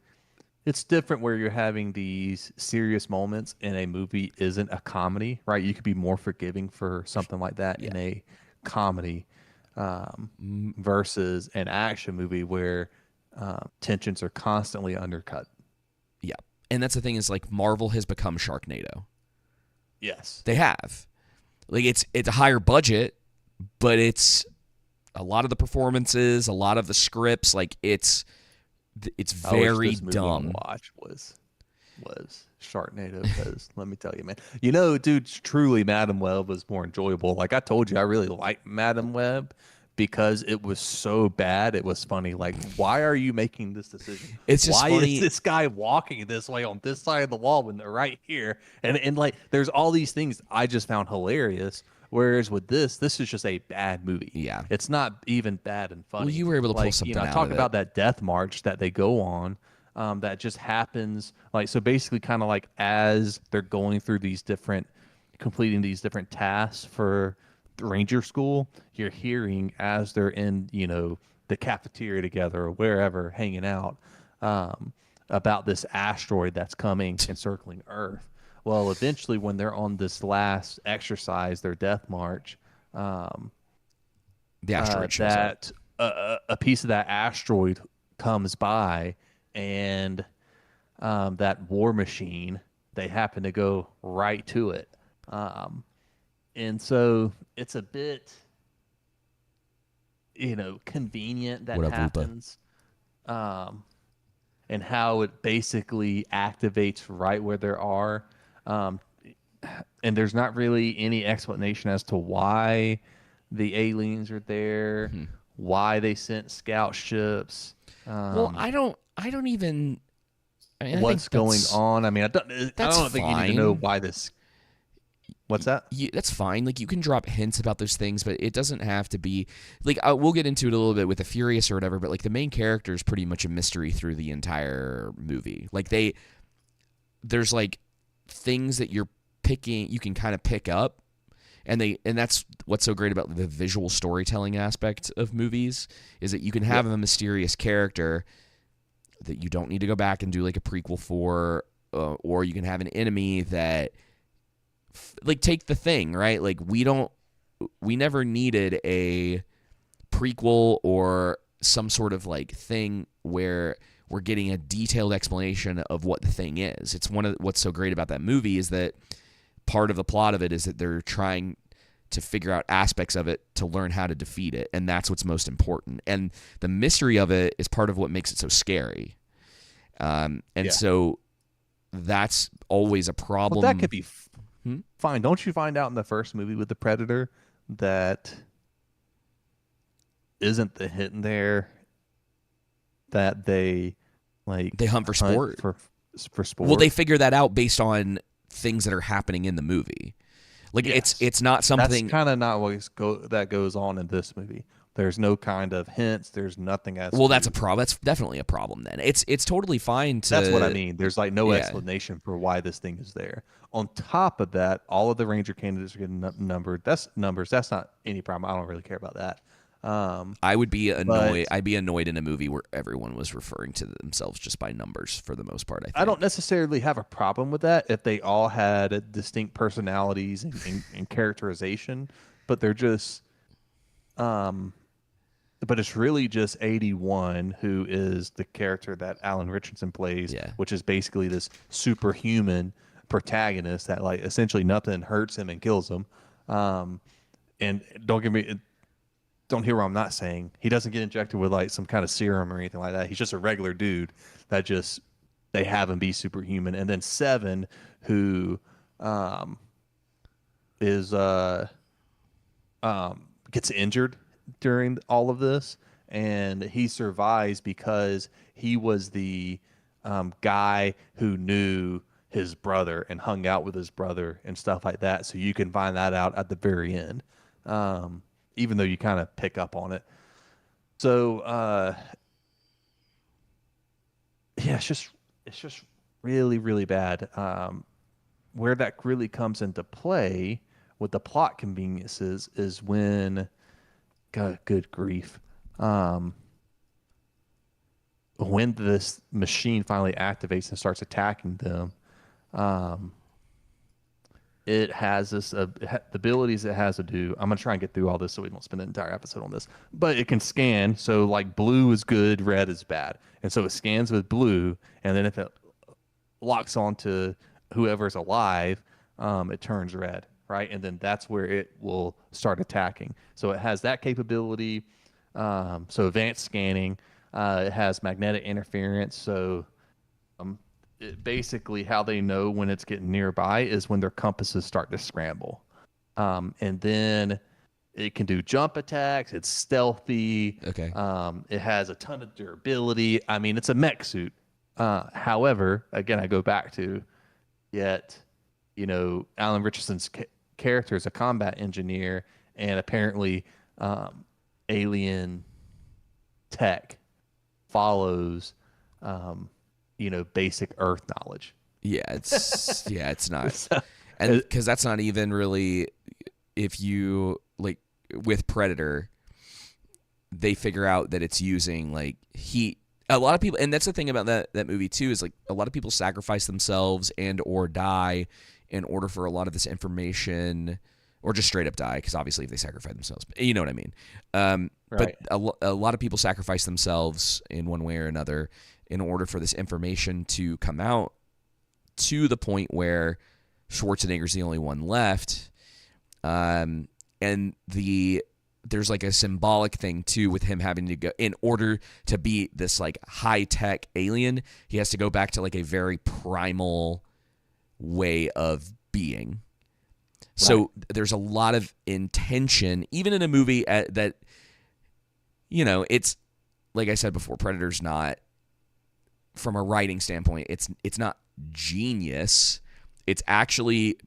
It's different where you're having these serious moments and a movie isn't a comedy, right? You could be more forgiving for something like that in a comedy versus an action movie where tensions are constantly undercut. Yeah. And that's the thing is like Marvel has become Sharknado. Yes. They have. Like it's a higher budget, but it's a lot of the performances, a lot of the scripts, like it's very dumb. Watch was Sharknado because let me tell you, man. You know, dude, truly, Madam Web was more enjoyable. Like I told you, I really liked Madam Web because it was so bad. It was funny. Like, why are you making this decision? It's just why funny. Is this guy walking this way on this side of the wall when they're right here? And like, there's all these things I just found hilarious. Whereas with this is just a bad movie. Yeah. It's not even bad and funny. Well, you were able to pull something out talk of about it. that death march that they go on that just happens. Like, so basically kind of like as they're going through completing these different tasks for the ranger school, you're hearing as they're in, you know, the cafeteria together or wherever hanging out about this asteroid that's coming and circling Earth. Well, eventually, when they're on this last exercise, their death march, the asteroid shows up. A piece of that asteroid comes by, and that war machine, they happen to go right to it. And so it's a bit, you know, convenient that happens. And how it basically activates right where there are. And there's not really any explanation as to why the aliens are there, why they sent scout ships. Well, I don't even. I mean, what's going on? I mean, I don't think you need to know why this. What's that? That's fine. Like you can drop hints about those things, but it doesn't have to be like we'll get into it a little bit with the Furious or whatever. But like the main character is pretty much a mystery through the entire movie. Like there's like things that you can kind of pick up, and that's what's so great about the visual storytelling aspect of movies is that you can have a mysterious character that you don't need to go back and do like a prequel for, or you can have an enemy that. Like take The Thing, right? Like we never needed a prequel or some sort of like thing where we're getting a detailed explanation of what the thing is. It's what's so great about that movie is that part of the plot of it is that they're trying to figure out aspects of it to learn how to defeat it, and that's what's most important. And the mystery of it is part of what makes it so scary. So that's always a problem. Well, that could be fine. Don't you find out in the first movie with the Predator that isn't the hint there that they hunt for sport. For sport? Well, they figure that out based on things that are happening in the movie. Like it's not something. That's kind of not what that goes on in this movie. There's no kind of hints. There's nothing as. Well, that's a problem. That's definitely a problem. Then it's totally fine to. That's what I mean. There's like no explanation for why this thing is there. On top of that, all of the Ranger candidates are getting numbered. That's numbers. That's not any problem. I don't really care about that. I would be annoyed. I'd be annoyed in a movie where everyone was referring to themselves just by numbers for the most part. I don't necessarily have a problem with that if they all had distinct personalities and characterization, but they're just, but it's really just 81 who is the character that Alan Richardson plays, which is basically this superhuman protagonist that like essentially nothing hurts him and kills him. And don't hear what I'm not saying. He doesn't get injected with like some kind of serum or anything like that. He's just a regular dude that just they have him be superhuman. And then 7, who is gets injured during all of this, and he survives because he was the guy who knew his brother and hung out with his brother and stuff like that. So you can find that out at the very end. Even though you kind of pick up on it. So, it's just really, really bad. Where that really comes into play with the plot conveniences is when, God, good grief, when this machine finally activates and starts attacking them, it has this the abilities it has to do. I'm gonna try and get through all this so we don't spend the entire episode on this. But it can scan. So like blue is good, red is bad, and so it scans with blue. And then if it locks onto whoever's alive, it turns red, right? And then that's where it will start attacking. So it has that capability. So advanced scanning. It has magnetic interference. So basically how they know when it's getting nearby is when their compasses start to scramble. And then it can do jump attacks. It's stealthy. Okay. It has a ton of durability. I mean, it's a mech suit. However, again, I go back to Alan Richardson's character is a combat engineer, and apparently alien tech follows basic Earth knowledge. Yeah, it's not, and because that's not even really, if you like with Predator, they figure out that it's using like heat. A lot of people, and that's the thing about that movie too, is like a lot of people sacrifice themselves and or die in order for a lot of this information, or just straight up die, because obviously if they sacrifice themselves, you know what I mean. Right. But a lot of people sacrifice themselves in one way or another in order for this information to come out, to the point where Schwarzenegger's the only one left. And there's like a symbolic thing too with him having to go, in order to be this like high tech alien, he has to go back to like a very primal way of being. So there's a lot of intention, even in a movie that, it's like I said before, Predator's not, from a writing standpoint, it's not genius. It's actually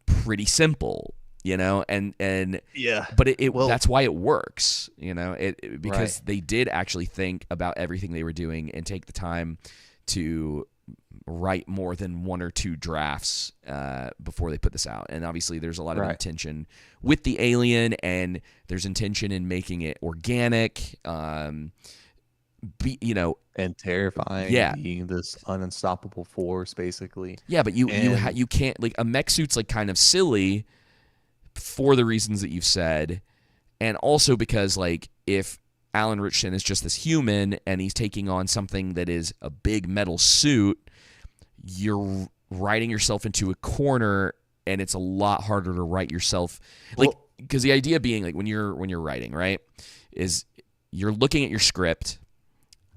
pretty simple, and yeah. But that's why it works, because they did actually think about everything they were doing and take the time to write more than 1 or 2 drafts before they put this out. And obviously there's a lot of intention with the alien, and there's intention in making it organic, and terrifying, being this unstoppable force, basically. Yeah, but you can't, like, a mech suit's like kind of silly for the reasons that you've said, and also because like if Alan Richardson is just this human and he's taking on something that is a big metal suit, you're writing yourself into a corner, and it's a lot harder to write yourself, like, because the idea being like when you're writing, right, is you're looking at your script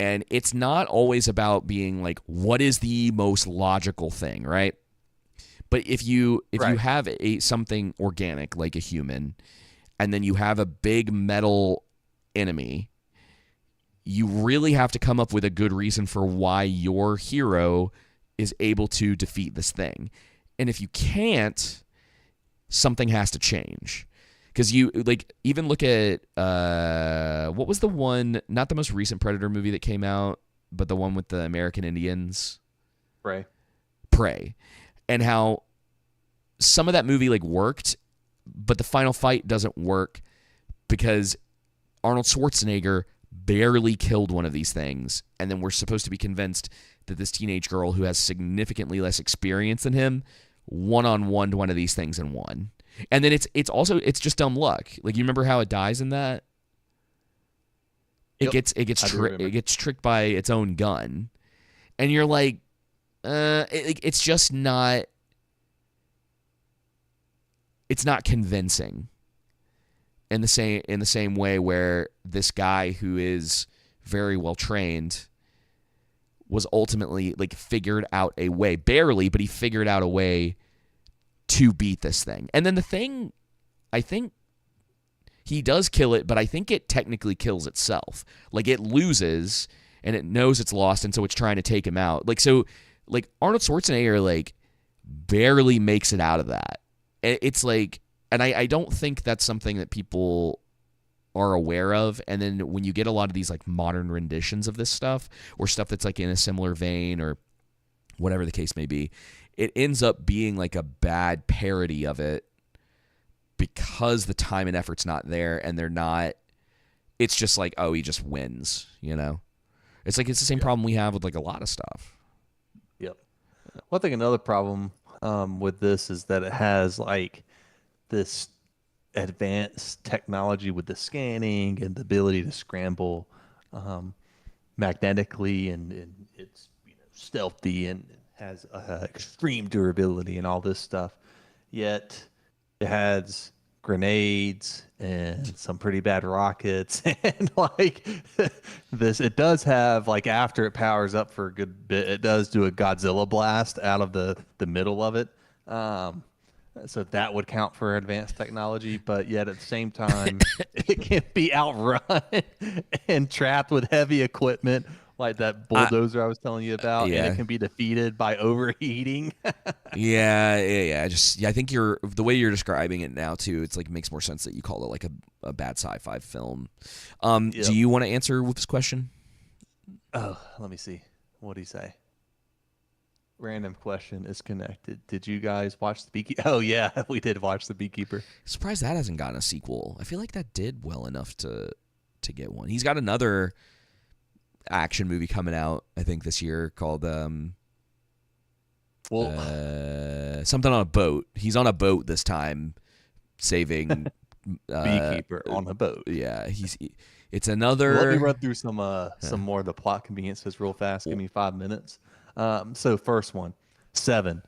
And it's not always about being like, what is the most logical thing, right? But if you Right. have something organic like a human, and then you have a big metal enemy, you really have to come up with a good reason for why your hero is able to defeat this thing. And if you can't, something has to change. Because you like even look at what was the one, not the most recent Predator movie that came out, but the one with the American Indians, Right. Prey, and how some of that movie like worked, but the final fight doesn't work because Arnold Schwarzenegger barely killed one of these things, and then we're supposed to be convinced that this teenage girl who has significantly less experience than him one-on-one to one of these things and won. And then it's also it's just dumb luck. Like, you remember how it dies in that? Yep. It gets tricked by its own gun, and you're like, it's just not. It's not convincing. In the same way where this guy who is very well trained was ultimately like figured out a way, barely, but he figured out a way to beat this thing. And then the thing, I think he does kill it, but I think it technically kills itself. Like, it loses and it knows it's lost, and so it's trying to take him out. Like, so like Arnold Schwarzenegger like barely makes it out of that. It's like, and I don't think that's something that people are aware of. And then when you get a lot of these like modern renditions of this stuff, or stuff that's like in a similar vein, or whatever the case may be, it ends up being like a bad parody of it because the time and effort's not there, and they're not. It's just like, oh, he just wins, you know. It's like it's the same problem we have with like a lot of stuff. Yep. Well, I think another problem with this is that it has like this advanced technology with the scanning and the ability to scramble magnetically, and it's stealthy and has extreme durability and all this stuff. Yet it has grenades and some pretty bad rockets, and like this, it does have, like, after it powers up for a good bit, it does do a Godzilla blast out of the middle of it. So that would count for advanced technology, but yet at the same time, it can be outrun and trapped with heavy equipment like that bulldozer I was telling you about, and it can be defeated by overheating. Yeah. I think the way you're describing it now too, it's like, it makes more sense that you call it like a bad sci-fi film. Yep. Do you want to answer Whoops' question? Oh, let me see. What did he say? Random question is connected. Did you guys watch The Beekeeper? Oh, yeah, we did watch The Beekeeper. Surprised that hasn't gotten a sequel. I feel like that did well enough to get one. He's got another action movie coming out, I think, this year called something on a boat. He's on a boat this time, saving Beekeeper on a boat. Yeah, it's another. Let me run through some more of the plot conveniences real fast. Give me 5 minutes. So first one, 7,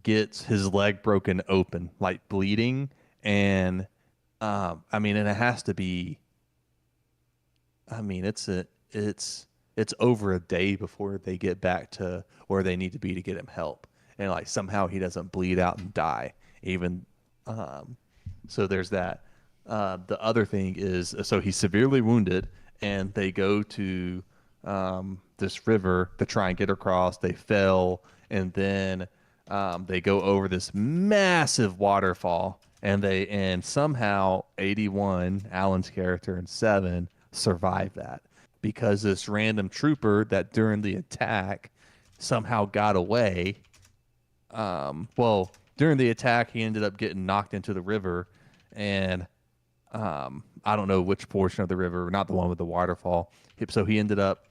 gets his leg broken open, like bleeding, and I mean, and it has to be. I mean, it's over a day before they get back to where they need to be to get him help, and like somehow he doesn't bleed out and die. Even so, there's that. The other thing is, so he's severely wounded, and they go to this river to try and get across. They fell, and then they go over this massive waterfall, and somehow 81, Alan's character, and 7 survive that, because this random trooper that during the attack somehow got away. Well, during the attack, he ended up getting knocked into the river, and I don't know which portion of the river, not the one with the waterfall. So he ended up,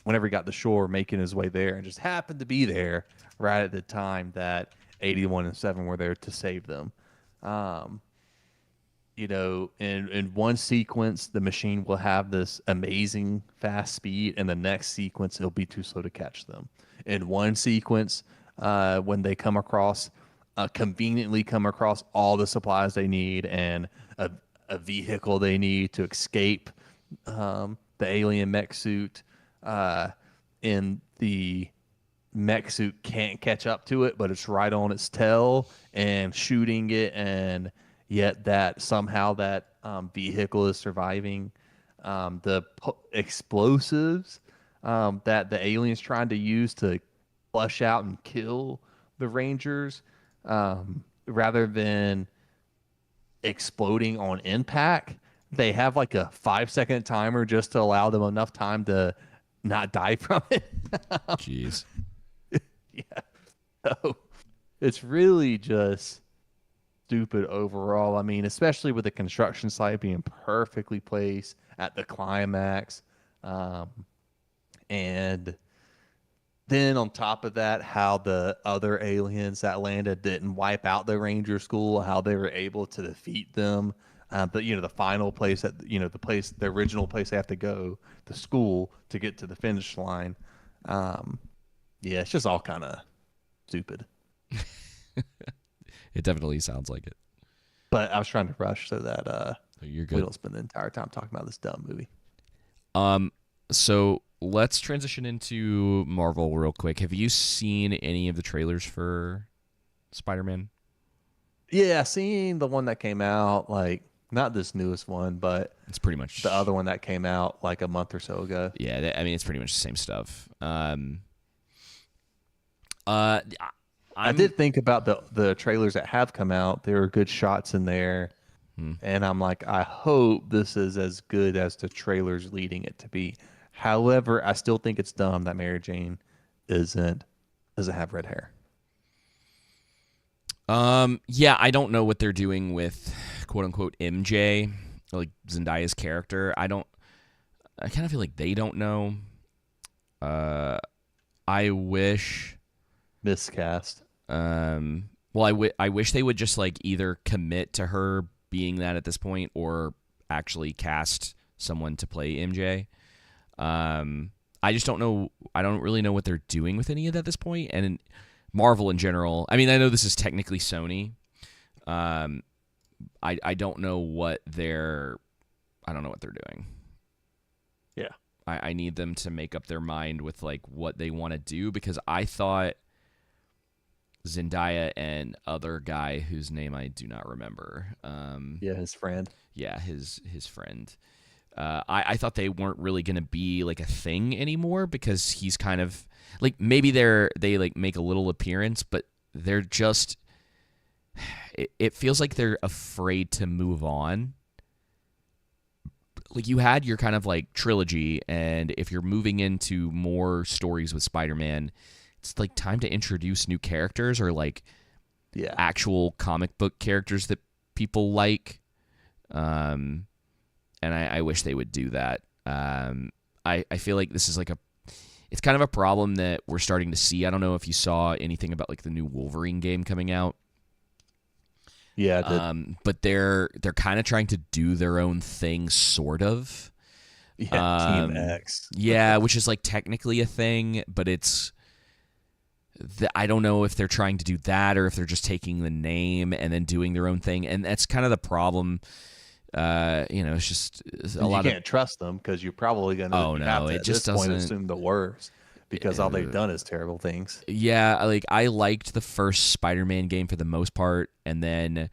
whenever he got to shore, making his way there, and just happened to be there right at the time that 81 and 7 were there to save them. In one sequence, the machine will have this amazing fast speed, and the next sequence, it'll be too slow to catch them. In one sequence, when they conveniently come across all the supplies they need and a vehicle they need to escape the alien mech suit, and the mech suit can't catch up to it, but it's right on its tail and shooting it, and yet that somehow that vehicle is surviving. The explosives that the aliens trying to use to flush out and kill the Rangers, rather than exploding on impact, they have like a 5-second timer just to allow them enough time to not die from it. Jeez. Yeah. So it's really just stupid overall. I mean, especially with the construction site being perfectly placed at the climax. And then on top of that, how the other aliens that landed didn't wipe out the Ranger School, how they were able to defeat them. But the final place the original place they have to go, the school, to get to the finish line. Yeah, it's just all kind of stupid. It definitely sounds like it. But I was trying to rush so that You're we good. don't spend the entire time talking about this dumb movie. So let's transition into Marvel real quick. Have you seen any of the trailers for Spider-Man? Yeah, seeing the one that came out, like, not this newest one, but It's pretty much the other one that came out like a month or so ago. Yeah, I mean it's pretty much the same stuff. I did think about the trailers that have come out. There are good shots in there. And I'm like, I hope this is as good as the trailers leading it to be. However, I still think it's dumb that Mary Jane doesn't have red hair. Yeah, I don't know what they're doing with quote unquote MJ, like Zendaya's character. I kind of feel like they don't know. I wish Miscast. Well, I wish they would just like either commit to her being that at this point or actually cast someone to play MJ. I just don't know. I don't really know what they're doing with any of that at this point. And in Marvel in general, I mean, I know this is technically Sony. I don't know what they're doing. Yeah. I need them to make up their mind with like what they want to do, because I thought Zendaya and other guy whose name I do not remember. Yeah, his friend. Yeah, his friend. I thought they weren't really going to be like a thing anymore, because he's kind of like, maybe they like make a little appearance, but they're just, it feels like they're afraid to move on. Like, you had your kind of like trilogy, and if you're moving into more stories with Spider-Man, it's like time to introduce new characters, or like actual comic book characters that people like. And I wish they would do that. I feel like this is like it's kind of a problem that we're starting to see. I don't know if you saw anything about like the new Wolverine game coming out. Yeah, I did. But they're kind of trying to do their own thing, sort of. Yeah, Team X. Yeah, which is like technically a thing, but it's. I don't know if they're trying to do that or if they're just taking the name and then doing their own thing, and that's kind of the problem. It's just a lot. You can't trust them because you're probably going to. Oh no, it just doesn't. Assume the worst, because all they've done is terrible things. Yeah, like I liked the first Spider-Man game for the most part, and then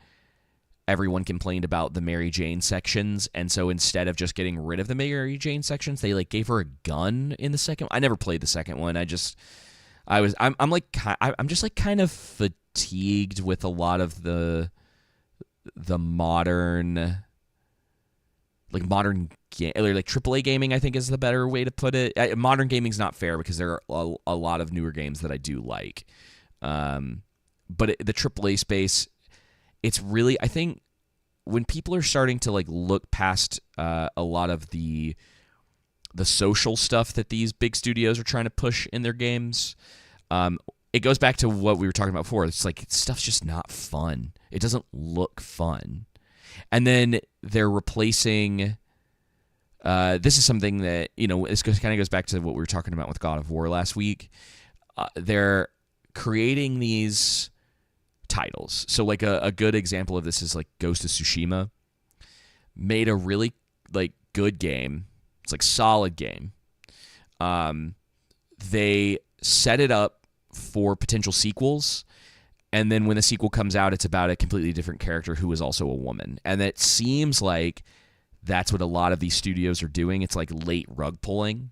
everyone complained about the Mary Jane sections, and so instead of just getting rid of the Mary Jane sections, they like gave her a gun in the second. I never played the second one. I'm just like kind of fatigued with a lot of the modern game, like AAA gaming, I think is the better way to put it. Modern gaming's not fair, because there are a lot of newer games that I do like. But the AAA space, it's really, I think when people are starting to like look past a lot of the social stuff that these big studios are trying to push in their games, it goes back to what we were talking about before. It's like, stuff's just not fun. It doesn't look fun. And then they're replacing. This is something that, this kind of goes back to what we were talking about with God of War last week. They're creating these titles. So like a good example of this is like Ghost of Tsushima. Made a really like good game, It's like solid game. They set it up for potential sequels, and then when the sequel comes out, it's about a completely different character who is also a woman. And it seems like that's what a lot of these studios are doing. It's like late rug pulling.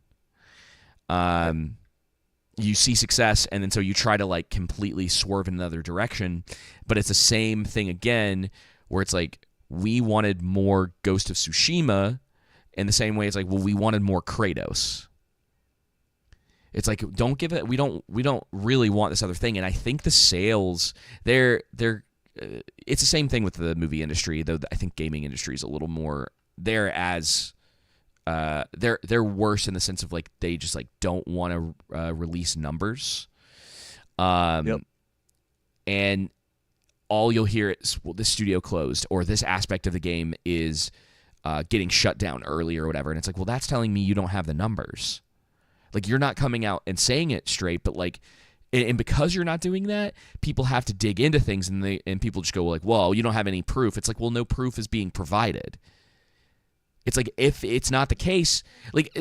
You see success, and then so you try to like completely swerve in another direction, but it's the same thing again, where it's like, we wanted more Ghost of Tsushima, in the same way it's like, well, we wanted more Kratos. It's like, don't give it. We don't really want this other thing. And I think the sales, they're it's the same thing with the movie industry, though. I think gaming industry is a little more. They're worse in the sense of like, they just like don't want to release numbers. And all you'll hear is, well, this studio closed, or this aspect of the game is getting shut down early or whatever. And it's like, well, that's telling me you don't have the numbers. Like, you're not coming out and saying it straight, but like, and because you're not doing that, people have to dig into things, and people just go like, well, you don't have any proof. It's like, well, no proof is being provided. It's like, if it's not the case, like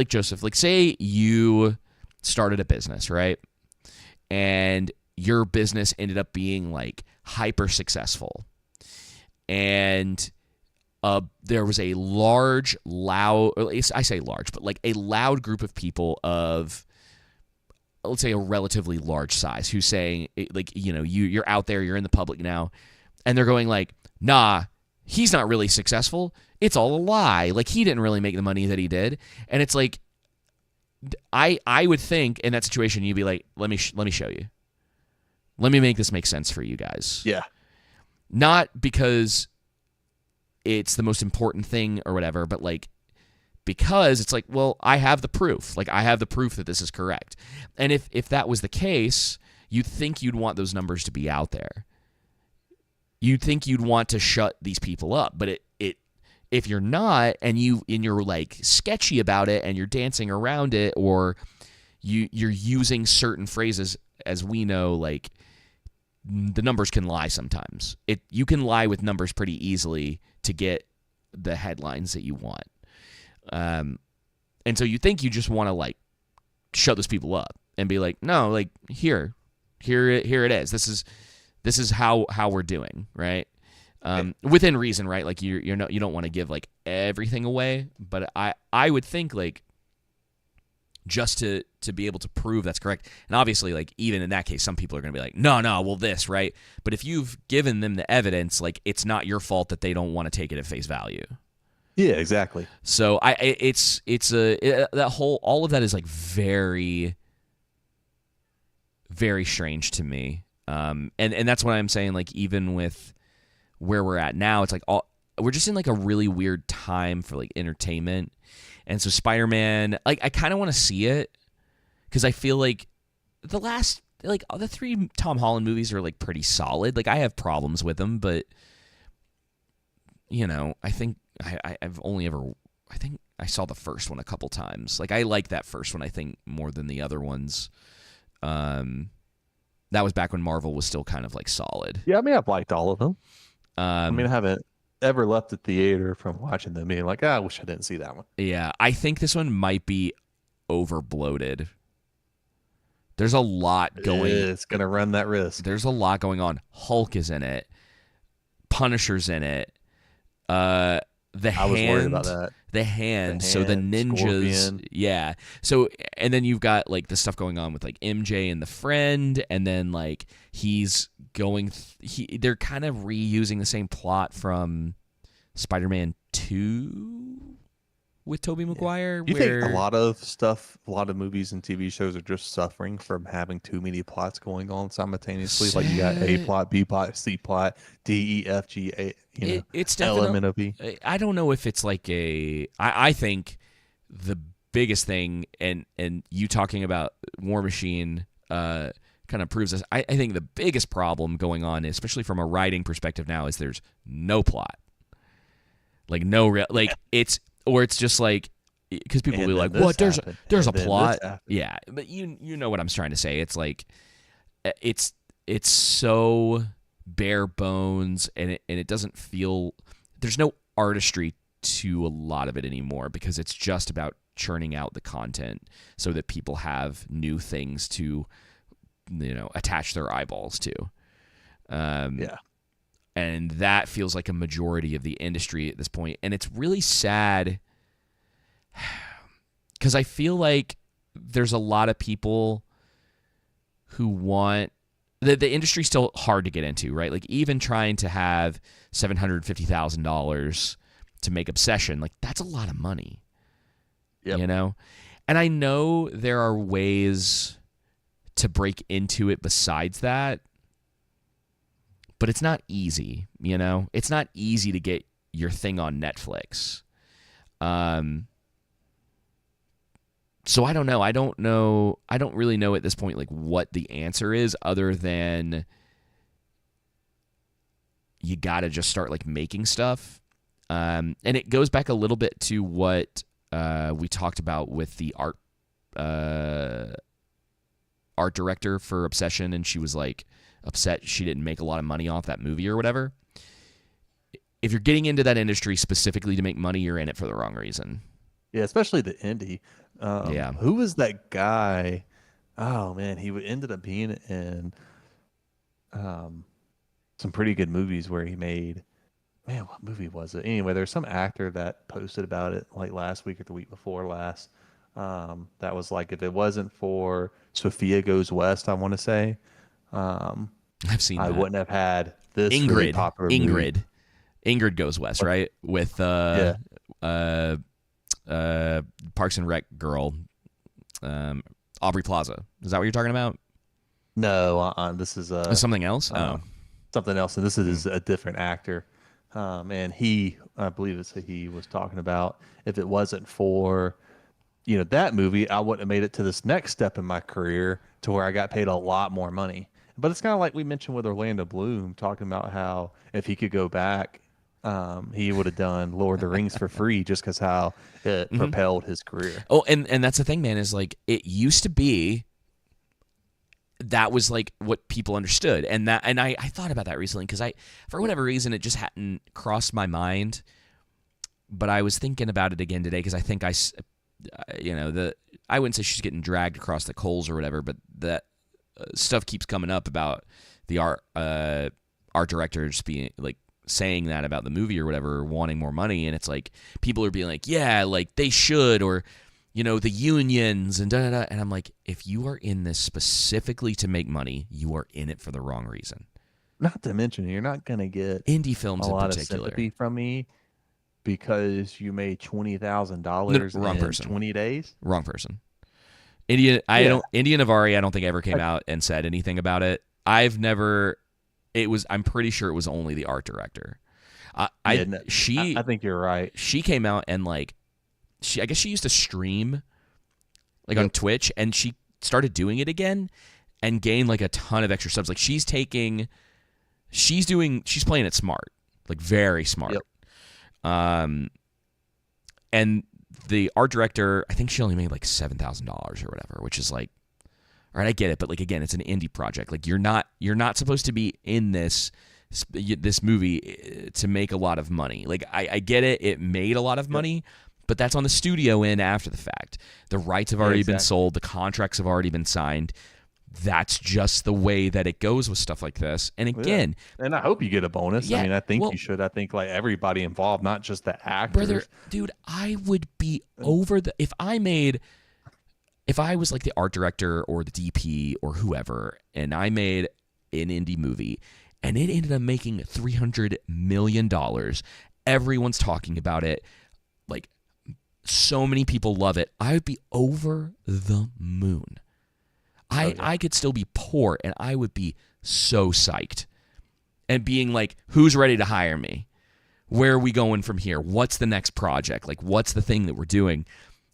Joseph, like, say you started a business, right? And your business ended up being like hyper successful. And there was a loud, I say large, but like a loud group of people of, let's say, a relatively large size, who's saying, like, you know, you're out there, you're in the public now, and they're going like, nah, he's not really successful. It's all a lie. Like, he didn't really make the money that he did. And it's like, I would think in that situation, you'd be like, let me show you. Let me make this make sense for you guys. Yeah. Not because it's the most important thing or whatever, but like, because it's like, well, I have the proof. Like, I have the proof that this is correct. And if that was the case, you'd think you'd want those numbers to be out there. You'd think you'd want to shut these people up, but if you're not, and you're like sketchy about it, and you're dancing around it, or you're using certain phrases, as we know, like, the numbers can lie sometimes. You can lie with numbers pretty easily to get the headlines that you want. And so you think you just want to like shut those people up and be like, no, like, here it is. This is how we're doing, right? Within reason, right? Like, you don't want to give like everything away, but I would think like, just to be able to prove that's correct. And obviously, like, even in that case, some people are going to be like, no, well, this, right? But if you've given them the evidence, like, it's not your fault that they don't want to take it at face value. Yeah, exactly. So all of that is like very, very strange to me. And that's what I'm saying. Like, even with where we're at now, it's like we're just in like a really weird time for like entertainment. And so Spider-Man, like, I kind of want to see it, because I feel like the 3 Tom Holland movies are like pretty solid. Like, I have problems with them, but, you know, I think I've only ever, I think I saw the first one a couple times. Like, I like that first one, I think, more than the other ones. That was back when Marvel was still kind of like solid. Yeah, I mean, I've liked all of them. I mean, I haven't ever left the theater from watching them being like, I wish I didn't see that one. Yeah, I think this one might be over bloated. There's a lot going. It's gonna run that risk. There's a lot going on. Hulk is in it. Punisher's in it. I was worried about that. The hand. So the ninjas. Scorpion. Yeah. So, and then you've got like the stuff going on with like MJ and the friend, and then like they're kind of reusing the same plot from Spider-Man 2 with Tobey Maguire. You think a lot of movies and TV shows are just suffering from having too many plots going on simultaneously? Like, you got A plot, B plot, C plot, D, E, F, G, A, it's L, M, N, O, P. I don't know if it's like I think the biggest thing, and you talking about War Machine kind of proves this. I think the biggest problem going on, especially from a writing perspective now, is there's no plot. Like, no real, like, it's just like, because people will be like, what, there's a plot. Yeah, but you know what I'm trying to say. It's like, it's so bare bones, and it doesn't feel, there's no artistry to a lot of it anymore because it's just about churning out the content so that people have new things to, attach their eyeballs to. Yeah. And that feels like a majority of the industry at this point. And it's really sad because I feel like there's a lot of people who want the industry's still hard to get into, right? Like even trying to have $750,000 to make Obsession, like that's a lot of money, Yep. And I know there are ways to break into it besides that, but it's not easy, It's not easy to get your thing on Netflix. So I don't know. I don't really know at this point like what the answer is other than you got to just start like making stuff. And it goes back a little bit to what we talked about with the art director for Obsession, and she was like upset she didn't make a lot of money off that movie or whatever. If you're getting into that industry specifically to make money, you're in it for the wrong reason. Yeah, especially the indie. Yeah. Who was that guy? Oh man, he ended up being in some pretty good movies where he made. Man, what movie was it? Anyway, there's some actor that posted about it like last week or the week before last. That was like, if it wasn't for Sophia Goes West, I want to say, I've seen I that. wouldn't have had this really popular movie. Ingrid Goes West, right? With Parks and Rec girl, Aubrey Plaza. Is that what you're talking about? No, this is something else. Something else, and this is a different actor. And I believe he was talking about, if it wasn't for, that movie, I wouldn't have made it to this next step in my career to where I got paid a lot more money. But it's kind of like we mentioned with Orlando Bloom, talking about how if he could go back, he would have done Lord of the Rings for free just because how it propelled his career. Oh, and that's the thing, man, is like it used to be that was like what people understood. And I thought about that recently because for whatever reason, it just hadn't crossed my mind. But I was thinking about it again today because I think I wouldn't say she's getting dragged across the coals or whatever, but that stuff keeps coming up about the art director just being like saying that about the movie or whatever, wanting more money. And it's like people are being like, yeah, like they should, or the unions and da-da-da. And I'm like, if you are in this specifically to make money, you are in it for the wrong reason. Not to mention, you're not going to get indie films a in lot particular of sympathy from me because you made $20,000 in 20 days. Wrong person. India Navari, I don't think ever came out and said anything about it. I'm pretty sure it was only the art director. I think you're right. She came out and like, I guess she used to stream like on Twitch, and she started doing it again and gained like a ton of extra subs. Like she's playing it smart, like very smart. Yep. And the art director, I think she only made like $7,000 or whatever, which is like, all right, I get it, but like again, it's an indie project. Like you're not supposed to be in this movie to make a lot of money. Like I get it, it made a lot of money. But that's on the studio end after the fact. The rights have already been sold. The contracts have already been signed. That's just the way that it goes with stuff like this. And again... Yeah. And I hope you get a bonus. Yeah, I mean, I think you should. I think like everybody involved, not just the actors. Brother, dude, I would be over the... If I was like the art director or the DP or whoever, and I made an indie movie, and it ended up making $300 million, everyone's talking about it, like... So many people love it. I would be over the moon. I could still be poor, and I would be so psyched. And being like, who's ready to hire me? Where are we going from here? What's the next project? Like, what's the thing that we're doing?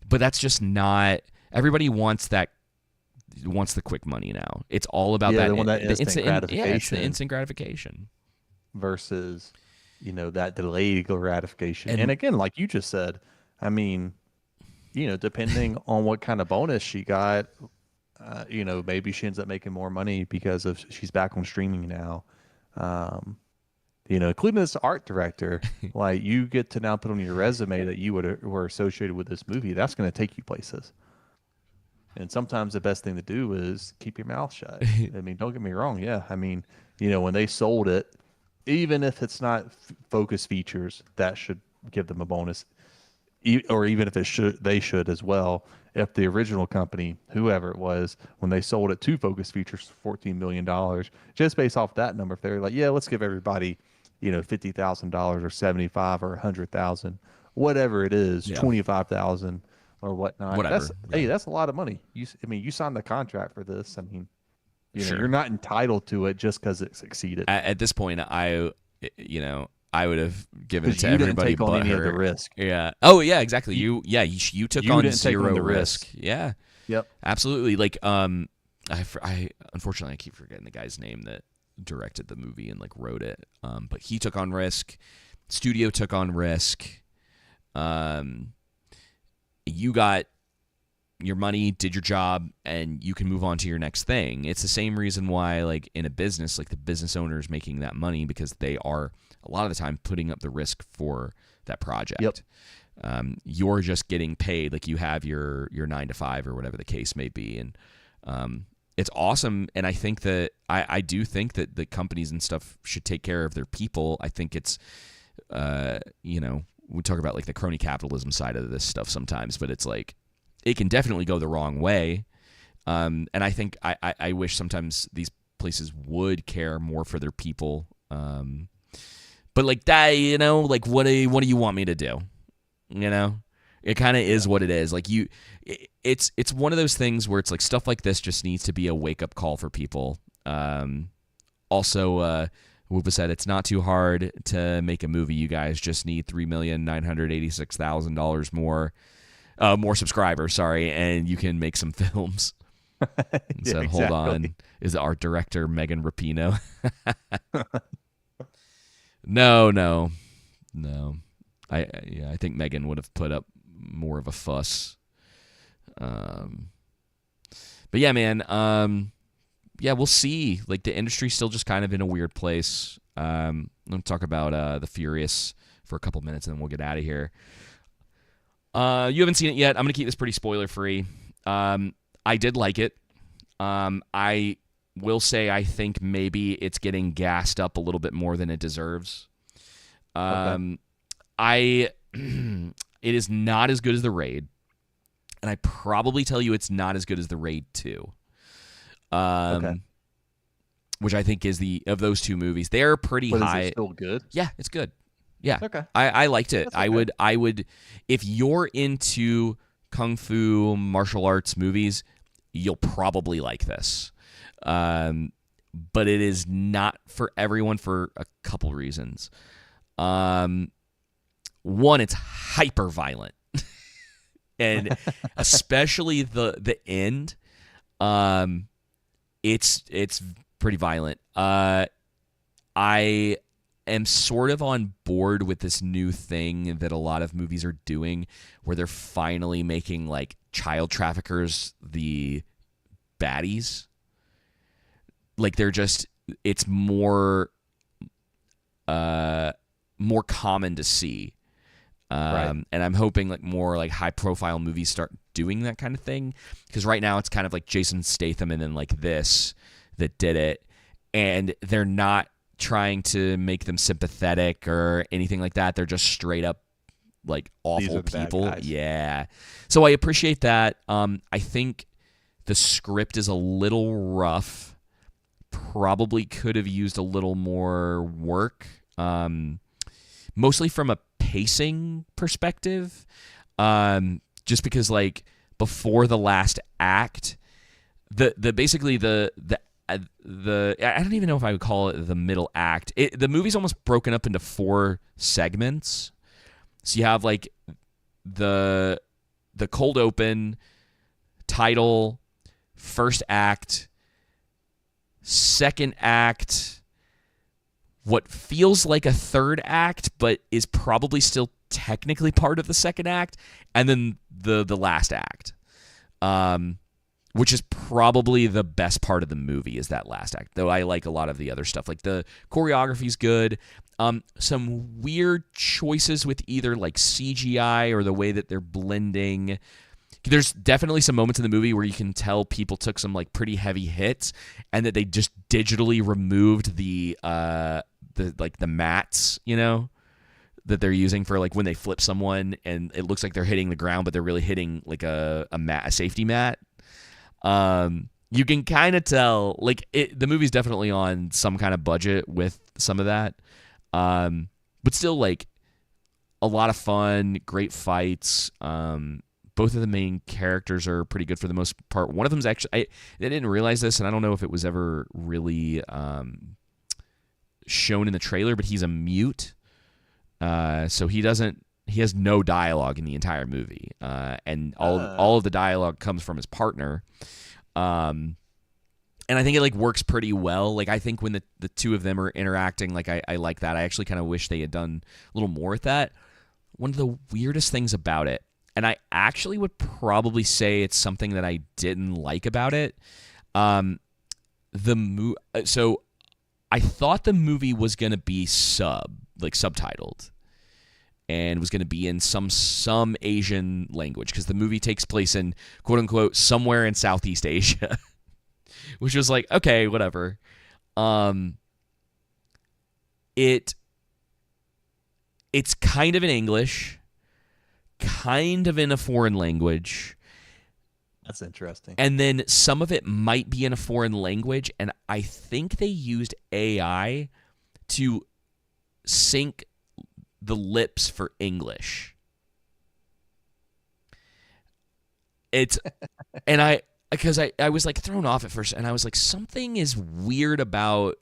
But that's just not... Everybody wants the quick money now. It's all about that instant gratification. Yeah, it's the instant gratification. Versus, that delayed gratification. And again, like you just said... I mean, depending on what kind of bonus she got, maybe she ends up making more money because she's back on streaming now. including this art director. Like, you get to now put on your resume that you were associated with this movie. That's going to take you places. And sometimes the best thing to do is keep your mouth shut. I mean, don't get me wrong. Yeah. I mean, when they sold it, even if it's not focus features, that should give them a bonus. Or even if they should as well. If the original company, whoever it was, when they sold it to Focus Features for $14 million, just based off that number, if they're like, yeah, let's give everybody, $50,000 or 75 or 100,000, whatever it is, 25,000 or whatnot. Whatever. Hey, that's a lot of money. You signed the contract for this. I mean, you're not entitled to it just because it succeeded. At this point, I would have given it to you everybody didn't take on any of the her. risk. Yeah. Oh, yeah, exactly. You took on didn't take on zero the risk. risk. Yeah. Yep. Absolutely. Like, I unfortunately I keep forgetting the guy's name that directed the movie and like wrote it. But he took on risk. Studio took on risk. You got your money, did your job, and you can move on to your next thing. It's the same reason why, like, in a business, like, the business owner is making that money because they are a lot of the time putting up the risk for that project. Yep. You're just getting paid, like you have your 9 to 5 or whatever the case may be, and it's awesome. And I think that I do think that the companies and stuff should take care of their people. I think it's we talk about like the crony capitalism side of this stuff sometimes, but it's like it can definitely go the wrong way. And I think I wish sometimes these places would care more for their people. But like that, like what do you want me to do? It kind of is what it is. Like it's one of those things where it's like stuff like this just needs to be a wake up call for people. Also, Whoopa said it's not too hard to make a movie. You guys just need $3,986,000 more subscribers. Sorry, and you can make some films. So exactly. Hold on, is it art director Megan Rapinoe? No. I think Megan would have put up more of a fuss. But yeah, man. Yeah, we'll see. Like the industry's still just kind of in a weird place. Let me talk about The Furious for a couple minutes, and then we'll get out of here. You haven't seen it yet. I'm gonna keep this pretty spoiler free. I did like it. I will say I think maybe it's getting gassed up a little bit more than it deserves. Okay. It is not as good as The Raid, and I probably tell you it's not as good as The Raid 2. Okay. Which I think is of those two movies. They're pretty high. Is it still good? Yeah, it's good. Yeah. Okay. I liked it. Okay. I would if you're into kung fu martial arts movies, you'll probably like this. But it is not for everyone for a couple reasons. One, it's hyper violent. And especially the end, it's pretty violent. I am sort of on board with this new thing that a lot of movies are doing where they're finally making like child traffickers the baddies. Like it's more common to see. Right. And I'm hoping like more like high profile movies start doing that kind of thing. Because right now it's kind of like Jason Statham and then like this that did it. And they're not trying to make them sympathetic or anything like that. They're just straight up like awful people. Yeah. So I appreciate that. I think the script is a little rough. Probably could have used a little more work. Mostly from a pacing perspective. Just because like before the last act, the I don't even know if I would call it the middle act. The movie's almost broken up into 4 segments. So you have like the cold open, title, first act, second act, what feels like a third act, but is probably still technically part of the second act, and then the last act, which is probably the best part of the movie is that last act, though I like a lot of the other stuff. Like the choreography's good. Some weird choices with either like CGI or the way that they're blending. There's definitely some moments in the movie where you can tell people took some like pretty heavy hits and that they just digitally removed the mats, you know, that they're using for like when they flip someone and it looks like they're hitting the ground, but they're really hitting like a safety mat. You can kind of tell like the movie's definitely on some kind of budget with some of that. But still like a lot of fun, great fights. Both of the main characters are pretty good for the most part. One of them's actually, I didn't realize this, and I don't know if it was ever really shown in the trailer, but he's a mute. So he has no dialogue in the entire movie. And all of the dialogue comes from his partner. And I think it like works pretty well. Like I think when the two of them are interacting, like I like that. I actually kind of wish they had done a little more with that. One of the weirdest things about it, and I actually would probably say it's something that I didn't like about it. So I thought the movie was going to be subtitled and was going to be in some Asian language because the movie takes place in quote unquote somewhere in Southeast Asia, which was like, okay, whatever. It's kind of in English, kind of in a foreign language. That's interesting. And then some of it might be in a foreign language, and I think they used AI to sync the lips for English. Because I was like thrown off at first, and I was like, something is weird about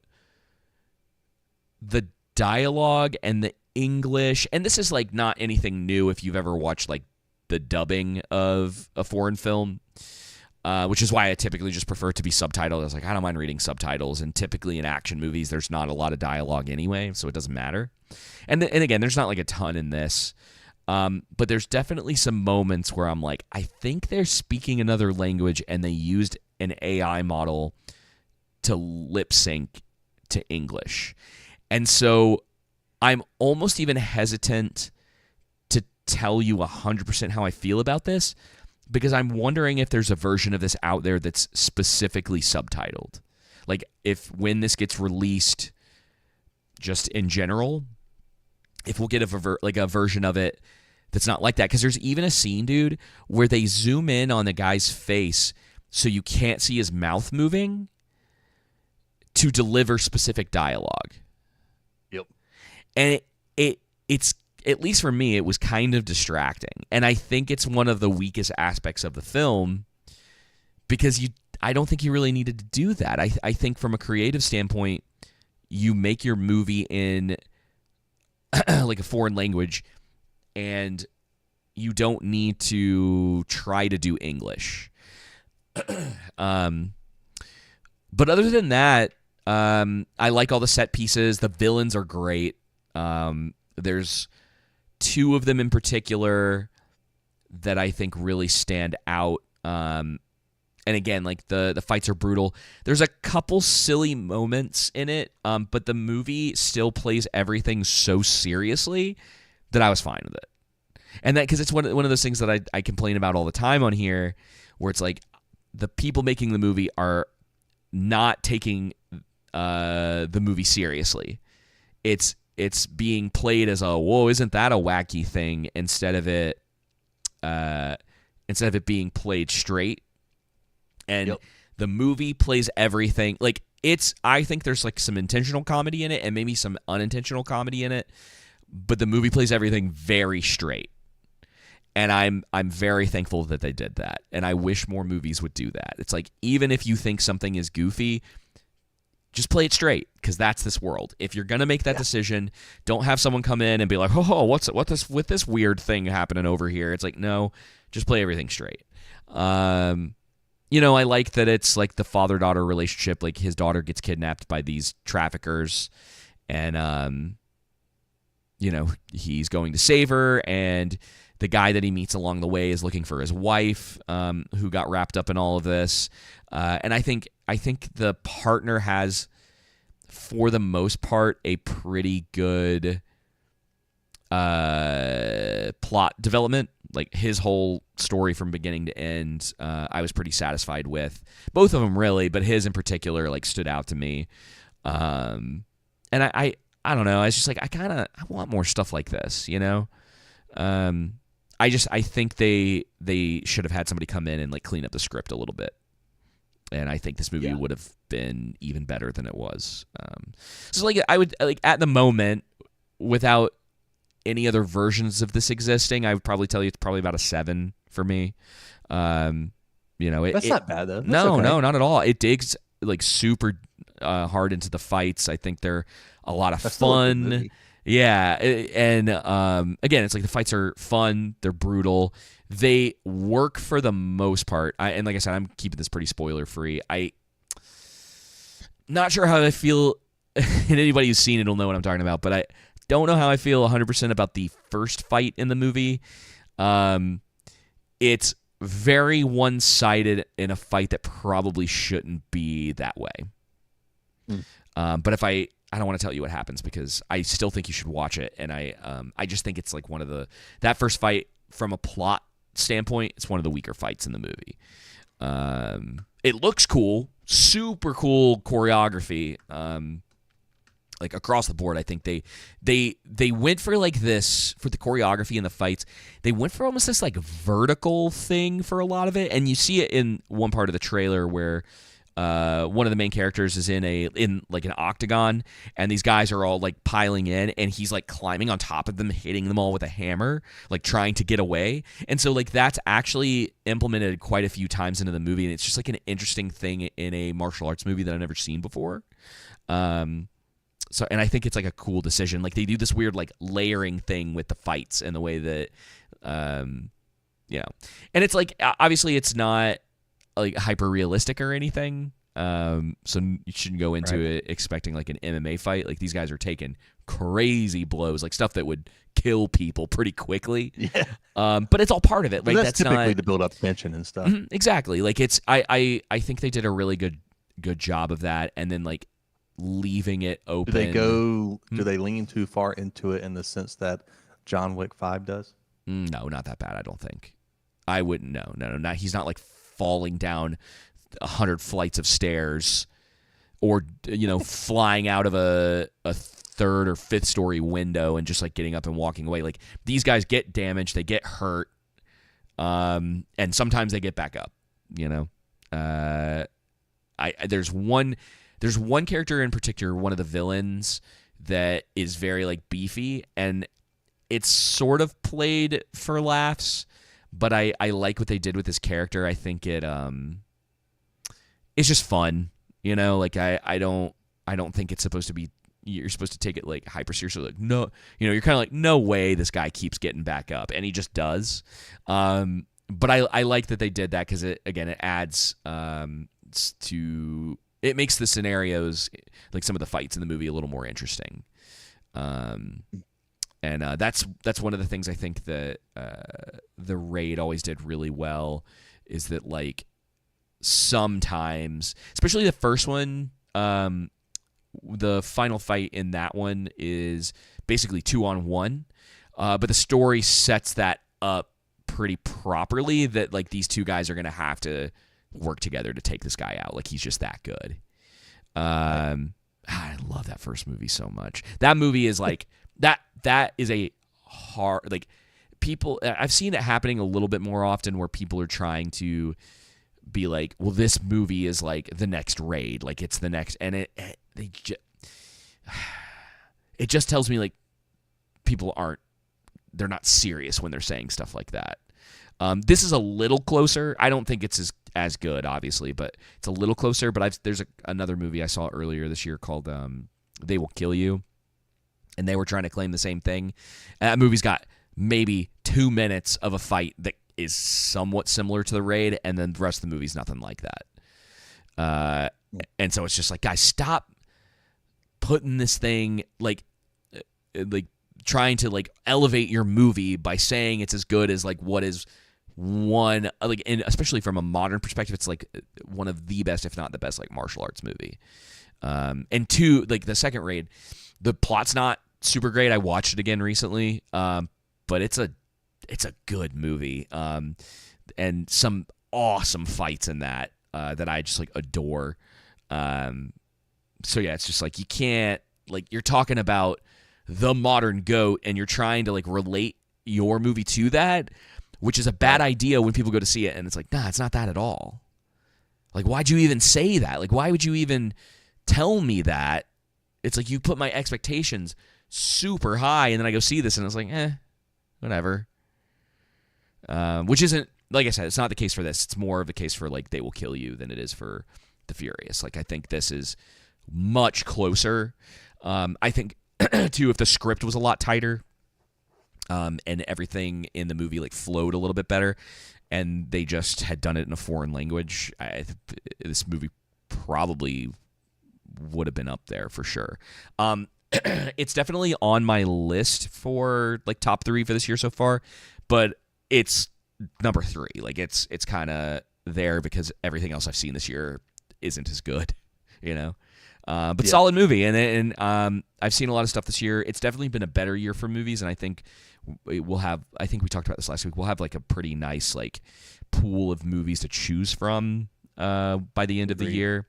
the dialogue and the English, and this is like not anything new if you've ever watched like the dubbing of a foreign film, which is why I typically just prefer it to be subtitled. I was like, I don't mind reading subtitles, and typically in action movies there's not a lot of dialogue anyway, so it doesn't matter. And again, there's not like a ton in this, but there's definitely some moments where I'm like, I think they're speaking another language, and they used an AI model to lip sync to English, and so I'm almost even hesitant to tell you 100% how I feel about this because I'm wondering if there's a version of this out there that's specifically subtitled. Like if when this gets released just in general, if we'll get a version of it that's not like that. Because there's even a scene, dude, where they zoom in on the guy's face so you can't see his mouth moving to deliver specific dialogue. Yep. And it's at least for me, it was kind of distracting. And I think it's one of the weakest aspects of the film because I don't think you really needed to do that. I think from a creative standpoint, you make your movie in like a foreign language and you don't need to try to do English. But other than that, I like all the set pieces. The villains are great. There's two of them in particular that I think really stand out. And again, like the fights are brutal. There's a couple silly moments in it, but the movie still plays everything so seriously that I was fine with it. And that because it's one of those things that I complain about all the time on here, where it's like the people making the movie are not taking the movie seriously. It's being played as a whoa, isn't that a wacky thing instead of it being played straight. And the movie plays everything like I think there's like some intentional comedy in it and maybe some unintentional comedy in it, but the movie plays everything very straight. And I'm very thankful that they did that. And I wish more movies would do that. It's like even if you think something is goofy, just play it straight because that's this world. If you're gonna make that decision, don't have someone come in and be like, "Oh, what's with this weird thing happening over here?" It's like, no, just play everything straight. I like that it's like the father-daughter relationship. Like his daughter gets kidnapped by these traffickers, and he's going to save her, and the guy that he meets along the way is looking for his wife, who got wrapped up in all of this. And I think the partner has, for the most part, a pretty good plot development. Like his whole story from beginning to end, I was pretty satisfied with. Both of them really, but his in particular like stood out to me. And I don't know. I was just like, I want more stuff like this, you know? I think they should have had somebody come in and like clean up the script a little bit. And I think this movie would have been even better than it was. So like I would like at the moment, without any other versions of this existing, I would probably tell you it's probably about a 7 for me. You know, that's not bad though. That's no, okay. no, not at all. It digs like super hard into the fights. I think they're a lot of fun. Yeah, and again, it's like the fights are fun. They're brutal. They work for the most part. And like I said, I'm keeping this pretty spoiler free. Not sure how I feel. And anybody who's seen it will know what I'm talking about. But I don't know how I feel 100% about the first fight in the movie. It's very one-sided in a fight that probably shouldn't be that way. But if I don't want to tell you what happens because I still think you should watch it, and I just think it's like that first fight from a plot standpoint, it's one of the weaker fights in the movie. It looks cool, super cool choreography. Like across the board, I think they went for like this for the choreography and the fights. They went for almost this like vertical thing for a lot of it, and you see it in one part of the trailer where one of the main characters is in like an octagon, and these guys are all like piling in, and he's like climbing on top of them, hitting them all with a hammer, like trying to get away. And so like that's actually implemented quite a few times into the movie, and it's just like an interesting thing in a martial arts movie that I've never seen before. So, and I think it's like a cool decision. Like they do this weird like layering thing with the fights and the way that, and it's like obviously it's not like hyper realistic or anything. So you shouldn't go into it expecting like an MMA fight. Like these guys are taking crazy blows, like stuff that would kill people pretty quickly. Yeah. But it's all part of it. Like that's typically not to build up tension and stuff. Exactly. Like it's I think they did a really good job of that, and then like leaving it open. Do they lean too far into it in the sense that John Wick 5 does? No, not that bad. I don't think. I wouldn't. No. He's not like falling down 100 flights of stairs, or flying out of a third or fifth story window and just like getting up and walking away. Like these guys get damaged, they get hurt, and sometimes they get back up. There's one character in particular, one of the villains, that is very like beefy, and it's sort of played for laughs, but I like what they did with this character. I think it's just fun, like I don't think it's supposed to be, you're supposed to take it like hyper seriously, like no, you're kind of like, no way this guy keeps getting back up, and he just does. But I like that they did that because it adds it makes the scenarios, like some of the fights in the movie, a little more interesting. And that's one of the things I think that the Raid always did really well, is that like sometimes, especially the first one, the final fight in that one is basically 2-on-1, but the story sets that up pretty properly, that like these two guys are going to have to work together to take this guy out. Like he's just that good. I love that first movie so much. That movie is like that is a hard, like people, I've seen it happening a little bit more often where people are trying to be like, well, this movie is like the next Raid, like it's the next, and it just tells me like they're not serious when they're saying stuff like that. This is a little closer. I don't think it's as good, obviously, but it's a little closer. But there's another movie I saw earlier this year called They Will Kill You, and they were trying to claim the same thing. And that movie's got maybe 2 minutes of a fight that is somewhat similar to the Raid, and then the rest of the movie's nothing like that. And so it's just like, guys, stop putting this thing like trying to like elevate your movie by saying it's as good as like what is one like, and especially from a modern perspective, it's like one of the best, if not the best, like martial arts movie. And two, like the second raid, the plot's not super great. I watched it again recently, but it's a good movie, and some awesome fights in that that I just like adore. So yeah, it's just like you can't, like, you're talking about the modern GOAT and you're trying to like relate your movie to that, which is a bad idea when people go to see it, and it's like, nah, it's not that at all. Like, why'd you even say that? Like, why would you even tell me that? It's like you put my expectations super high, and then I go see this, and it's like, whatever. Which isn't, like I said, it's not the case for this. It's more of a case for like They Will Kill You than it is for The Furious. Like, I think this is much closer. I think too, if the script was a lot tighter, and everything in the movie like flowed a little bit better, and they just had done it in a foreign language, this movie probably would have been up there for sure. It's definitely on my list for like top 3 for this year so far, but it's number 3. Like, it's kind of there because everything else I've seen this year isn't as good, you know. But solid movie, and I've seen a lot of stuff this year. It's definitely been a better year for movies, and I think we'll have. I think we talked about this last week. We'll have like a pretty nice like pool of movies to choose from by the end of the year.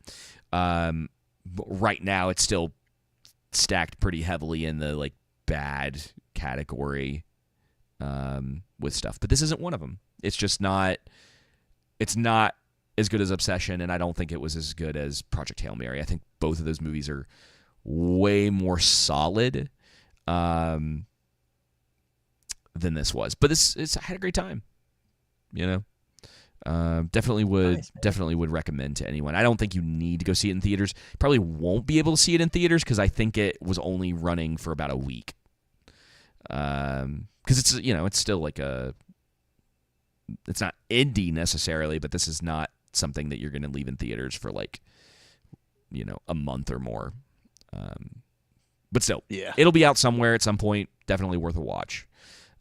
Right now, it's still stacked pretty heavily in the like bad category with stuff, but this isn't one of them. It's just not. It's not as good as Obsession, and I don't think it was as good as Project Hail Mary. I think both of those movies are way more solid than this was. But I had a great time, you know. Definitely would recommend to anyone. I don't think you need to go see it in theaters. Probably won't be able to see it in theaters because I think it was only running for about a week. Because it's, you know, it's still like it's not indie necessarily, but this is not something that you're going to leave in theaters for like, you know, a month or more. But still, it'll be out somewhere at some point. Definitely worth a watch,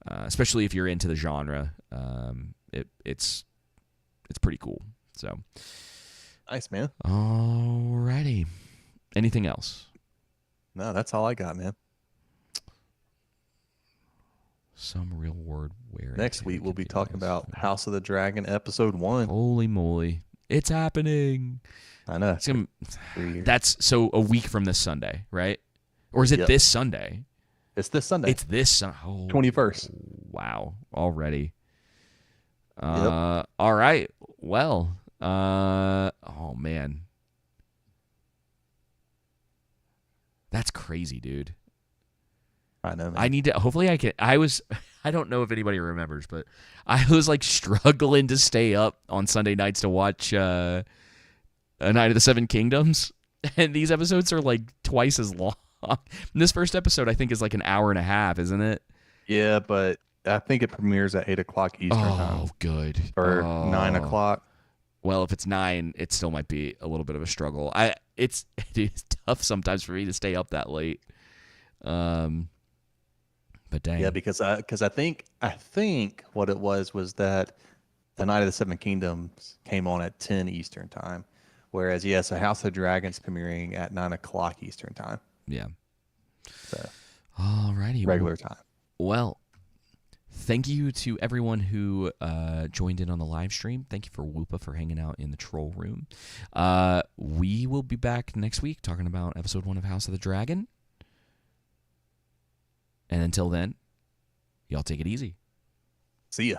especially if you're into the genre. It's pretty cool. So nice, man. Alrighty. Anything else? No, that's all I got, man. Some real word wearing. Next week we'll be talking about House of the Dragon episode 1. Holy moly. It's happening. I know. That's so a week from this Sunday, right? Or is it this Sunday? It's this Sunday. It's this Sunday. 21st. Wow. Already. All right. Well, oh man. That's crazy, dude. I know, man. I need to, hopefully I can, I don't know if anybody remembers, but I was like struggling to stay up on Sunday nights to watch A Night of the Seven Kingdoms. And these episodes are like twice as long. And this first episode, I think, is like an hour and a half, isn't it? Yeah, but I think it premieres at 8 o'clock Eastern time. Oh, good. Or 9 o'clock. Well, if it's 9, it still might be a little bit of a struggle. It is tough sometimes for me to stay up that late. But dang. Yeah, because I think what it was that The Night of the Seven Kingdoms came on at 10 Eastern time, whereas so House of Dragons premiering at 9 o'clock Eastern time. Yeah. So, alrighty, regular time. Well, thank you to everyone who joined in on the live stream. Thank you for Whoopa for hanging out in the troll room. We will be back next week talking about episode 1 of House of the Dragon. And until then, y'all take it easy. See ya.